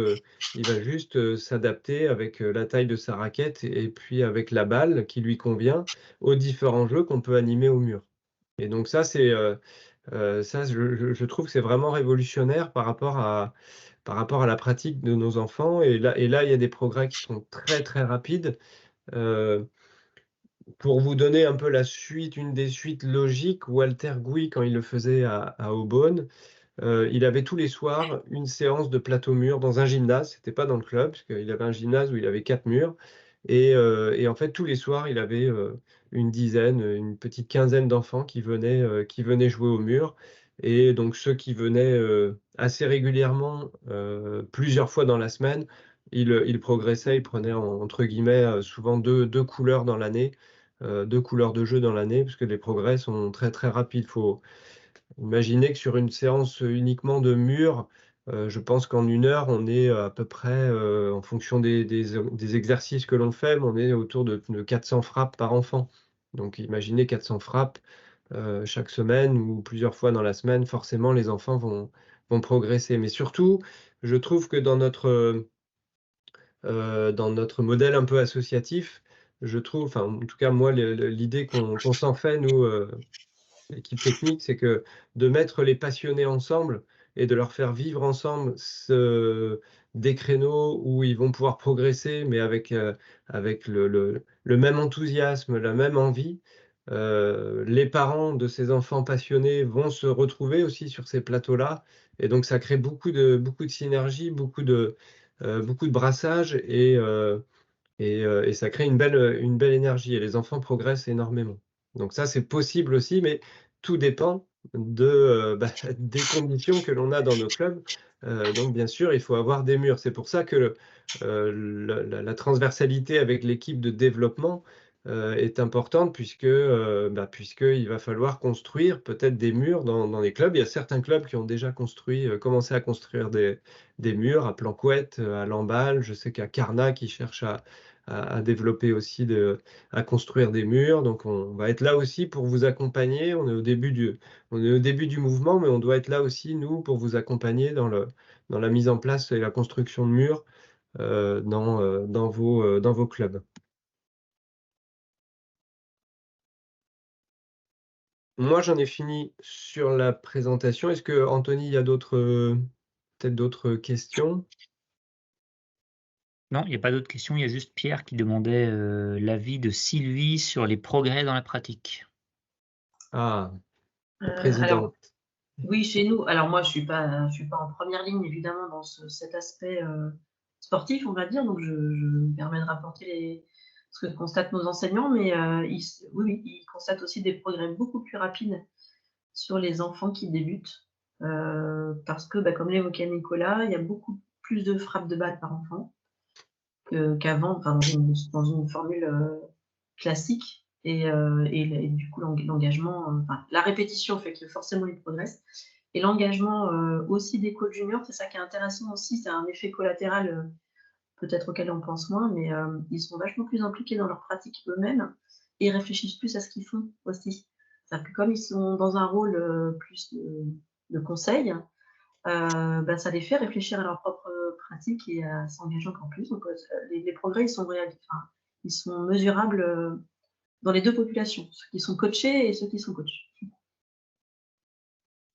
Speaker 1: s'adapter avec la taille de sa raquette et puis avec la balle qui lui convient aux différents jeux qu'on peut animer au mur. Et donc ça, je trouve que c'est vraiment révolutionnaire par rapport à la pratique de nos enfants. Et là, il y a des progrès qui sont très, très rapides. Euh, pour vous donner un peu la suite, une des suites logiques, Walter Gouy, quand il le faisait à Aubonne, il avait tous les soirs une séance de plateau-mur dans un gymnase. C'était pas dans le club, parce qu'il avait un gymnase où il avait 4 murs. Et en fait, tous les soirs, il avait une dizaine, une petite quinzaine d'enfants qui venaient jouer au mur. Et donc, ceux qui venaient assez régulièrement, plusieurs fois dans la semaine, ils progressaient, ils prenaient entre guillemets souvent deux couleurs dans l'année, 2 couleurs de jeu dans l'année, parce que les progrès sont très très rapides. Faut imaginer que sur une séance uniquement de mur, je pense qu'en 1 heure, on est à peu près, en fonction des exercices que l'on fait, mais on est autour de 400 frappes par enfant. Donc imaginez 400 frappes chaque semaine ou plusieurs fois dans la semaine, forcément les enfants vont progresser. Mais surtout, je trouve que dans notre modèle un peu associatif, je trouve, enfin en tout cas moi, l'idée qu'on s'en fait, nous, l'équipe technique, c'est que de mettre les passionnés ensemble et de leur faire vivre ensemble des créneaux où ils vont pouvoir progresser, mais avec le même enthousiasme, la même envie. Les parents de ces enfants passionnés vont se retrouver aussi sur ces plateaux-là. Et donc, ça crée beaucoup de synergie, beaucoup de brassage et ça crée une belle énergie. Et les enfants progressent énormément. Donc ça, c'est possible aussi, mais tout dépend des conditions que l'on a dans nos clubs. Donc bien sûr, il faut avoir des murs. C'est pour ça que la transversalité avec l'équipe de développement est importante, puisqu'il va falloir construire peut-être des murs dans les clubs. Il y a certains clubs qui ont déjà commencé à construire des murs à Planquette, à Lamballe. Je sais qu'à Carnac, qui cherche à développer aussi, à construire des murs. Donc on va être là aussi pour vous accompagner. On est au début du mouvement, mais on doit être là aussi, nous, pour vous accompagner dans la mise en place et la construction de murs dans vos clubs. Moi, j'en ai fini sur la présentation. Est-ce que, Anthony, il y a peut-être d'autres questions?
Speaker 3: Non, il n'y a pas d'autres questions. Il y a juste Pierre qui demandait l'avis de Sylvie sur les progrès dans la pratique.
Speaker 1: Ah, la
Speaker 2: Alors,
Speaker 1: présidente.
Speaker 2: oui, chez nous. Alors moi, je suis pas en première ligne évidemment dans cet aspect sportif, on va dire. Donc je me permets de rapporter ce que constatent nos enseignants, mais oui, ils constatent aussi des progrès beaucoup plus rapides sur les enfants qui débutent, parce que, comme l'évoquait Nicolas, il y a beaucoup plus de frappes de balle par enfant qu'avant, enfin, dans une formule classique. Et du coup, l'engagement, enfin, la répétition fait que forcément ils progressent. Et l'engagement aussi des coachs juniors, c'est ça qui est intéressant aussi, c'est un effet collatéral peut-être auquel on pense moins, mais ils sont vachement plus impliqués dans leur pratique eux-mêmes et réfléchissent plus à ce qu'ils font aussi. C'est-à-dire que comme ils sont dans un rôle plus de conseil, ça les fait réfléchir à leur propre pratique et à s'engager encore plus. Donc les progrès, ils sont mesurables dans les deux populations, ceux qui sont coachés et ceux qui sont coachés.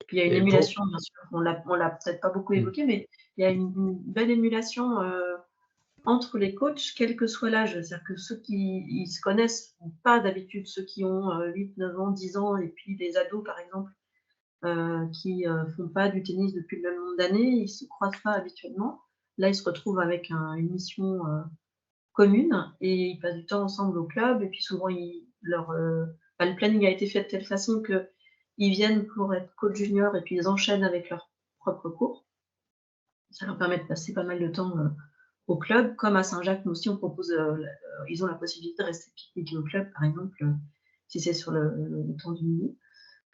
Speaker 2: Puis il y a une émulation, bien sûr, on l'a peut-être pas beaucoup évoqué, mais il y a une belle émulation entre les coachs, quel que soit l'âge. C'est-à-dire que ceux qui se connaissent pas d'habitude, ceux qui ont 8, 9 ans, 10 ans, et puis les ados, par exemple, qui font pas du tennis depuis le même nombre d'années, ils se croisent pas habituellement. Là, ils se retrouvent avec une mission commune et ils passent du temps ensemble au club. Et puis souvent, le planning a été fait de telle façon qu'ils viennent pour être coach junior et puis ils enchaînent avec leur propre cours. Ça leur permet de passer pas mal de temps au club. Comme à Saint-Jacques, nous aussi, on propose, ils ont la possibilité de rester pique-niquer au club, par exemple, si c'est sur le temps du midi.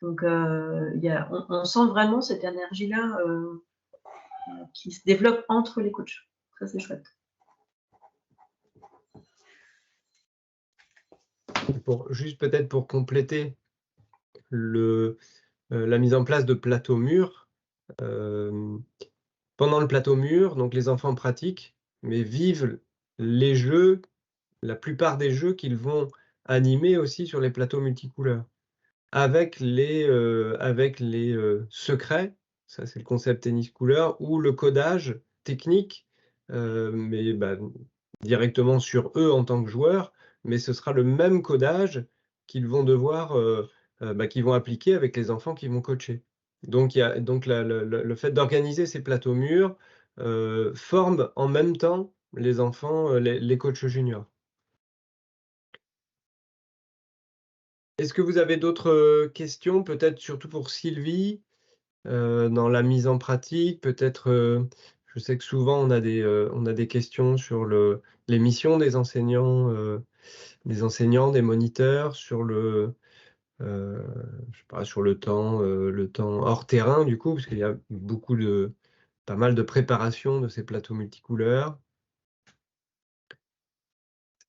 Speaker 2: Donc, on sent vraiment cette énergie-là qui se développe entre les coachs. Ça, c'est chouette.
Speaker 1: Juste peut-être pour compléter la mise en place de plateaux murs. Pendant le plateau mur, donc les enfants pratiquent, mais vivent les jeux, la plupart des jeux qu'ils vont animer aussi sur les plateaux multicouleurs. Avec les secrets, ça c'est le concept tennis couleur, ou le codage technique, mais directement sur eux en tant que joueurs, mais ce sera le même codage qu'ils vont devoir, qu'ils vont appliquer avec les enfants qu'ils vont coacher. Donc le fait d'organiser ces plateaux mûrs, forme en même temps les enfants, les coachs juniors. Est-ce que vous avez d'autres, questions? Peut-être surtout pour Sylvie, dans la mise en pratique? Peut-être, je sais que souvent on a des questions sur les missions des enseignants, des moniteurs, sur je sais pas, sur le temps hors terrain du coup, parce qu'il y a pas mal de préparation de ces plateaux multicouleurs.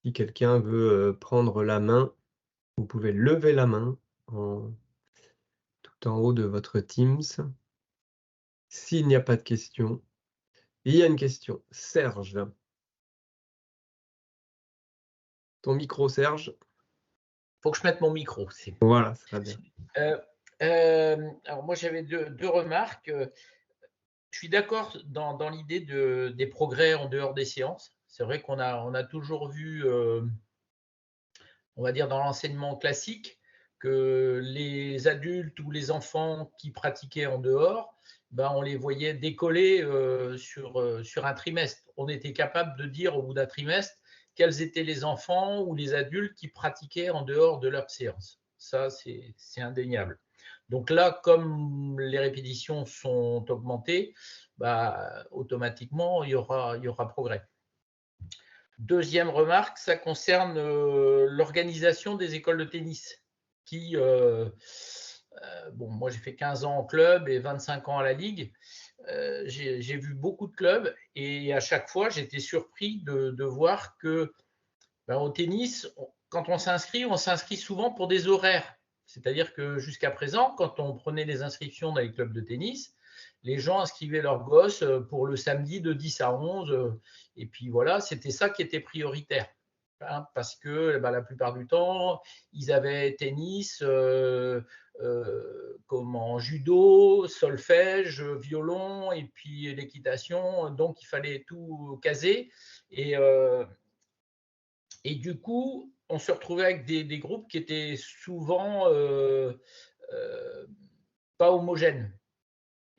Speaker 1: Si quelqu'un veut, prendre la main, vous pouvez lever la main tout en haut de votre Teams. S'il n'y a pas de questions, il y a une question. Serge. Ton micro, Serge.
Speaker 5: Faut que je mette mon micro.
Speaker 1: Voilà, ça va bien.
Speaker 5: Alors moi, j'avais deux remarques. Je suis d'accord dans l'idée des progrès en dehors des séances. C'est vrai qu'on a toujours vu, on va dire dans l'enseignement classique, que les adultes ou les enfants qui pratiquaient en dehors, on les voyait décoller sur un trimestre. On était capable de dire au bout d'un trimestre quels étaient les enfants ou les adultes qui pratiquaient en dehors de leur séance. Ça, c'est indéniable. Donc là, comme les répétitions sont augmentées, automatiquement, il y aura progrès. Deuxième remarque, ça concerne l'organisation des écoles de tennis qui, moi j'ai fait 15 ans en club et 25 ans à la ligue. J'ai vu beaucoup de clubs et à chaque fois j'étais surpris de voir que au tennis, quand on s'inscrit souvent pour des horaires. C'est-à-dire que jusqu'à présent, quand on prenait les inscriptions dans les clubs de tennis, les gens inscrivaient leurs gosses pour le samedi de 10 à 11. Et puis voilà, c'était ça qui était prioritaire. Parce que la plupart du temps, ils avaient tennis, judo, solfège, violon et puis l'équitation. Donc, il fallait tout caser. Et du coup, on se retrouvait avec des groupes qui étaient souvent pas homogènes.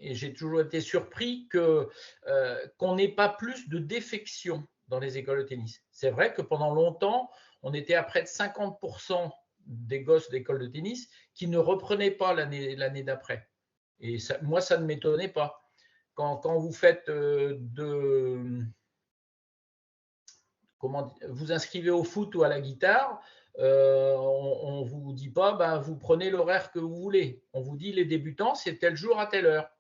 Speaker 5: Et j'ai toujours été surpris qu'on n'ait pas plus de défection dans les écoles de tennis. C'est vrai que pendant longtemps, on était à près de 50% des gosses d'école de tennis qui ne reprenaient pas l'année d'après. Et ça, moi, ça ne m'étonnait pas. Quand vous faites vous inscrivez au foot ou à la guitare, on ne vous dit pas vous prenez l'horaire que vous voulez. On vous dit les débutants, c'est tel jour à telle heure.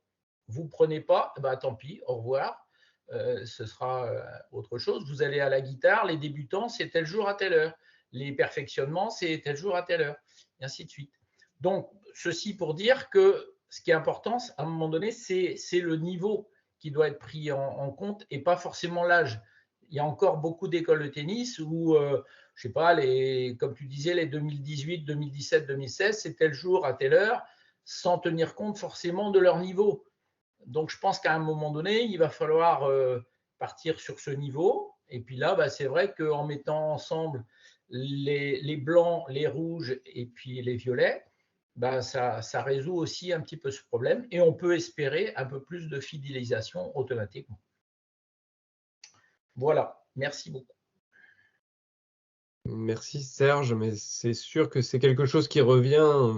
Speaker 5: Vous ne prenez pas, tant pis, au revoir. Ce sera autre chose. Vous allez à la guitare, les débutants, c'est tel jour à telle heure. Les perfectionnements, c'est tel jour à telle heure. Et ainsi de suite. Donc, ceci pour dire que ce qui est important, à un moment donné, c'est le niveau qui doit être pris en compte et pas forcément l'âge. Il y a encore beaucoup d'écoles de tennis où, je ne sais pas, comme tu disais, les 2018, 2017, 2016, c'est tel jour à telle heure, sans tenir compte forcément de leur niveau. Donc, je pense qu'à un moment donné, il va falloir partir sur ce niveau. Et puis là, c'est vrai qu'en mettant ensemble les blancs, les rouges et puis les violets, ça résout aussi un petit peu ce problème. Et on peut espérer un peu plus de fidélisation automatiquement. Voilà, merci beaucoup.
Speaker 1: Merci Serge, mais c'est sûr que c'est quelque chose qui revient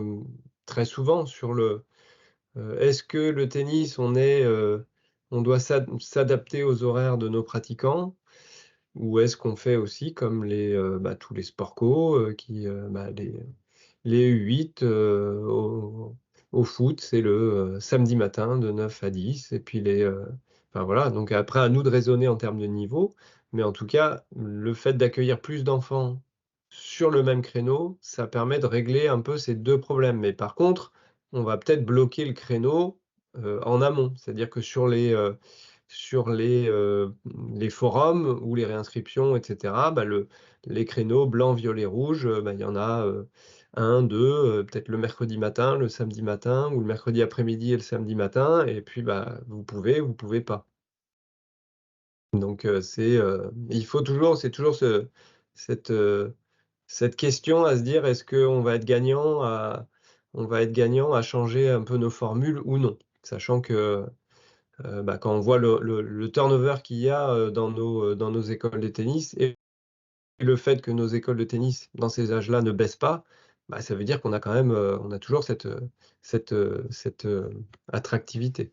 Speaker 1: très souvent sur est-ce que le tennis, on doit s'adapter aux horaires de nos pratiquants, ou est-ce qu'on fait aussi comme tous les sports co, les U8 au foot, c'est le samedi matin de 9 à 10, et puis voilà, donc après à nous de raisonner en termes de niveau, mais en tout cas, le fait d'accueillir plus d'enfants sur le même créneau, ça permet de régler un peu ces deux problèmes. Mais par contre, on va peut-être bloquer le créneau en amont, c'est-à-dire que sur les forums ou les réinscriptions, etc., les créneaux blanc, violet, rouge, il y en a un, deux, peut-être le mercredi matin, le samedi matin, ou le mercredi après-midi et le samedi matin, et puis vous pouvez pas. Donc c'est toujours cette cette question à se dire est-ce qu'on va être gagnant à changer un peu nos formules ou non, sachant que quand on voit le turnover qu'il y a dans nos écoles de tennis et le fait que nos écoles de tennis dans ces âges-là ne baissent pas, ça veut dire qu'on a quand même, on a toujours cette attractivité.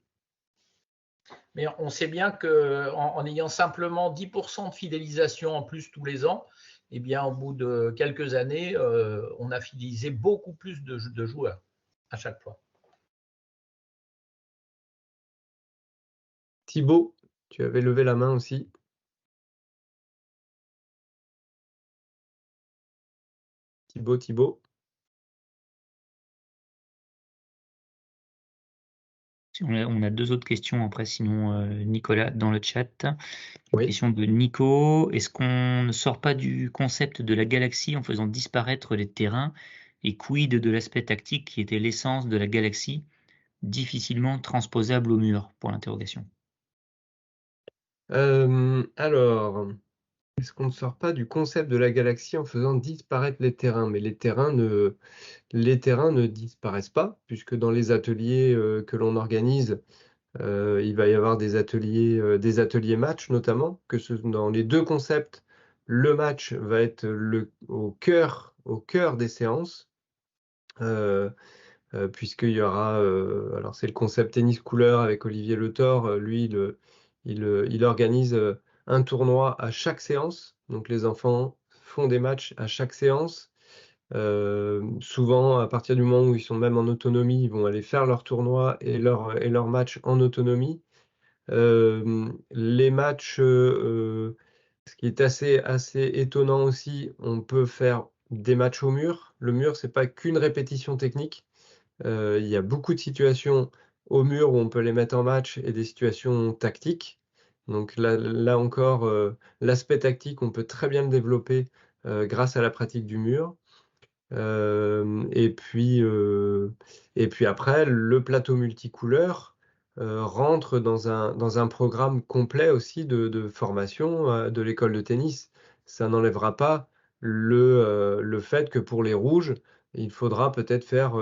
Speaker 5: Mais on sait bien qu'en ayant simplement 10% de fidélisation en plus tous les ans, eh bien, au bout de quelques années, on a fidélisé beaucoup plus de joueurs à chaque fois.
Speaker 1: Thibaut, tu avais levé la main aussi. Thibaut.
Speaker 3: On a 2 autres questions après, sinon, Nicolas, dans le chat. Une
Speaker 1: Oui.
Speaker 3: question de Nico. Est-ce qu'on ne sort pas du concept de la galaxie en faisant disparaître les terrains? Et quid de l'aspect tactique qui était l'essence de la galaxie, difficilement transposable au mur? Pour l'interrogation.
Speaker 1: Alors, est-ce qu'on ne sort pas du concept de la galaxie en faisant disparaître les terrains? Mais les terrains ne disparaissent pas, puisque dans les ateliers que l'on organise, il va y avoir des ateliers match notamment, dans les 2 concepts, le match va être au cœur des séances, puisqu'il y aura, alors c'est le concept tennis couleur avec Olivier Le Thor, lui il organise un tournoi à chaque séance, donc les enfants font des matchs à chaque séance. Souvent, à partir du moment où ils sont même en autonomie, ils vont aller faire leur tournoi et leur match en autonomie. Les matchs, ce qui est assez étonnant aussi, on peut faire des matchs au mur. Le mur, c'est pas qu'une répétition technique. Il y a beaucoup de situations au mur où on peut les mettre en match et des situations tactiques. Donc là encore, l'aspect tactique, on peut très bien le développer grâce à la pratique du mur. Et puis après, le plateau multicouleur rentre dans un programme complet aussi de formation de l'école de tennis. Ça n'enlèvera pas le fait que pour les rouges, il faudra peut-être faire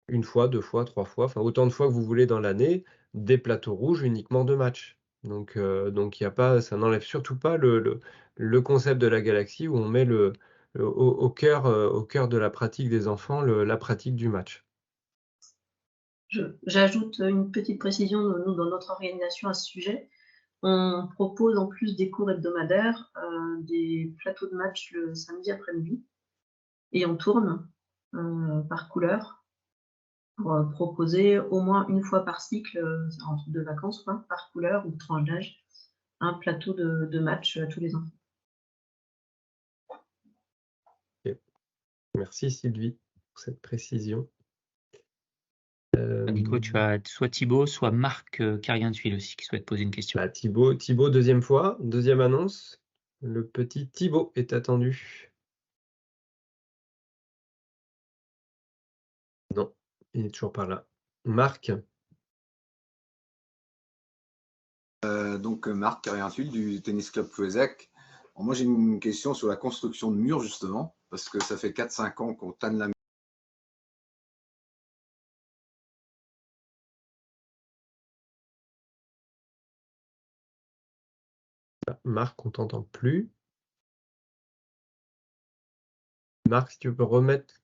Speaker 1: 1 fois, 2 fois, 3 fois, enfin autant de fois que vous voulez dans l'année, des plateaux rouges uniquement de match. Donc il y a pas, ça n'enlève surtout pas le concept de la galaxie où on met au cœur de la pratique des enfants, la pratique du match.
Speaker 2: J'ajoute une petite précision, nous, dans notre organisation à ce sujet. On propose en plus des cours hebdomadaires, des plateaux de match le samedi après-midi et on tourne par couleur pour proposer au moins 1 fois par cycle, de vacances, par couleur ou tranche d'âge, un plateau de match à tous les enfants.
Speaker 1: Merci Sylvie pour cette précision.
Speaker 3: Nico, tu as soit Thibaut, soit Marc Carrientuil aussi qui souhaite poser une question.
Speaker 1: Thibaut, 2e fois, 2e annonce. Le petit Thibaut est attendu. Non, il n'est toujours pas là. Marc.
Speaker 6: Donc Marc Carrientuil du Tennis Club Plouézec. Moi j'ai une question sur la construction de murs justement, parce que ça fait 4-5 ans qu'on tanne la mur.
Speaker 1: Marc, on t'entend plus. Marc, si tu peux remettre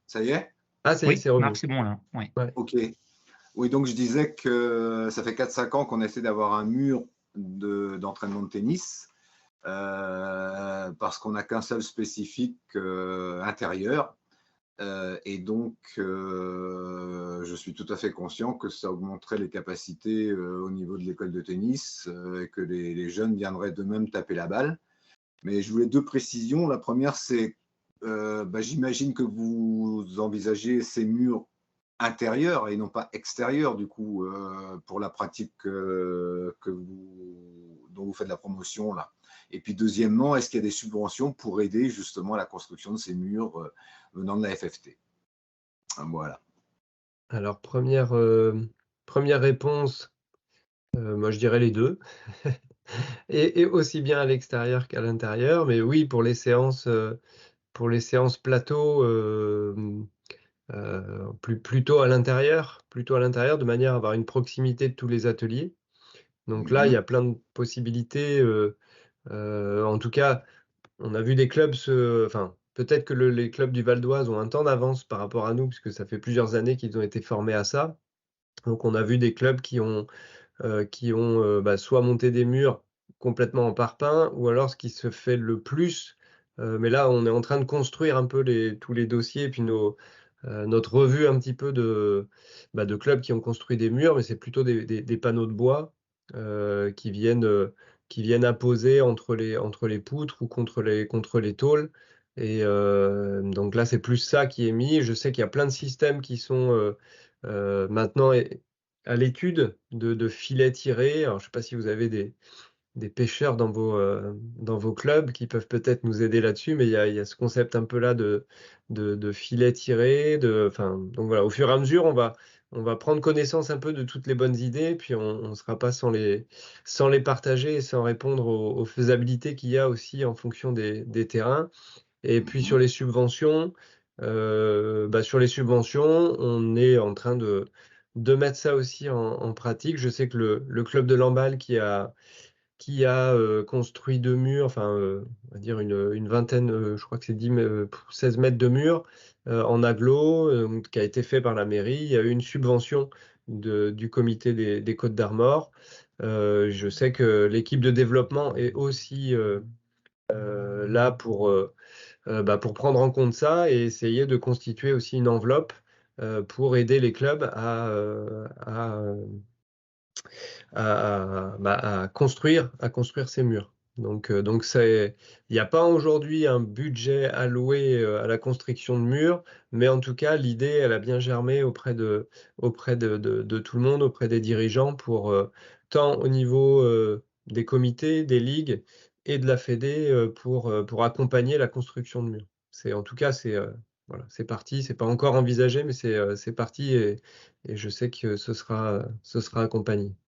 Speaker 6: Ça y est?
Speaker 1: Ah, ça y est,
Speaker 3: Oui,
Speaker 1: c'est revenu.
Speaker 3: Marc, c'est bon là. Ouais.
Speaker 6: Ok. Oui, donc je disais que ça fait 4-5 ans qu'on essaie d'avoir un mur d'entraînement de tennis, parce qu'on n'a qu'un seul spécifique intérieur. Et donc, je suis tout à fait conscient que ça augmenterait les capacités au niveau de l'école de tennis et que les jeunes viendraient d'eux-mêmes taper la balle. Mais je voulais 2 précisions. La première, c'est, j'imagine que vous envisagez ces murs intérieurs et non pas extérieurs, du coup, pour la pratique dont vous faites la promotion là. Et puis deuxièmement, est-ce qu'il y a des subventions pour aider justement à la construction de ces murs venant de la FFT? Voilà.
Speaker 1: Alors, première réponse, moi je dirais les 2. et aussi bien à l'extérieur qu'à l'intérieur. Mais oui, pour les séances plateau, plutôt à l'intérieur, de manière à avoir une proximité de tous les ateliers. Donc là, il y a plein de possibilités. En tout cas, on a vu des clubs enfin, peut-être que les clubs du Val d'Oise ont un temps d'avance par rapport à nous, puisque ça fait plusieurs années qu'ils ont été formés à ça. Donc on a vu des clubs qui ont soit monté des murs complètement en parpaing, ou alors ce qui se fait le plus, mais là on est en train de construire un peu tous les dossiers, et puis notre revue un petit peu de clubs qui ont construit des murs, mais c'est plutôt des panneaux de bois qui viennent apposer entre les poutres ou contre les tôles. Et donc là, c'est plus ça qui est mis. Je sais qu'il y a plein de systèmes qui sont maintenant à l'étude de filets tirés. Alors, je ne sais pas si vous avez des pêcheurs dans vos clubs qui peuvent peut-être nous aider là-dessus, mais il y a ce concept un peu là de filets tirés. Donc voilà, au fur et à mesure, on va prendre connaissance un peu de toutes les bonnes idées, puis on ne sera pas sans les partager et sans répondre aux faisabilités qu'il y a aussi en fonction des terrains. Et puis sur les subventions, on est en train de mettre ça aussi en pratique. Je sais que le club de Lamballe qui a construit 2 murs, enfin, on va dire une vingtaine, je crois que c'est 16 mètres de murs en agglo, qui a été fait par la mairie. Il y a eu une subvention du comité des Côtes d'Armor. Je sais que l'équipe de développement est aussi là pour prendre en compte ça et essayer de constituer aussi une enveloppe pour aider les clubs à construire ces murs. Donc il n'y a pas aujourd'hui un budget alloué à la construction de murs, mais en tout cas, l'idée, elle a bien germé auprès de tout le monde, auprès des dirigeants, pour tant au niveau des comités, des ligues et de la Fédé, pour accompagner la construction de murs. En tout cas, voilà, c'est parti. C'est pas encore envisagé, mais c'est parti et je sais que ce sera accompagné.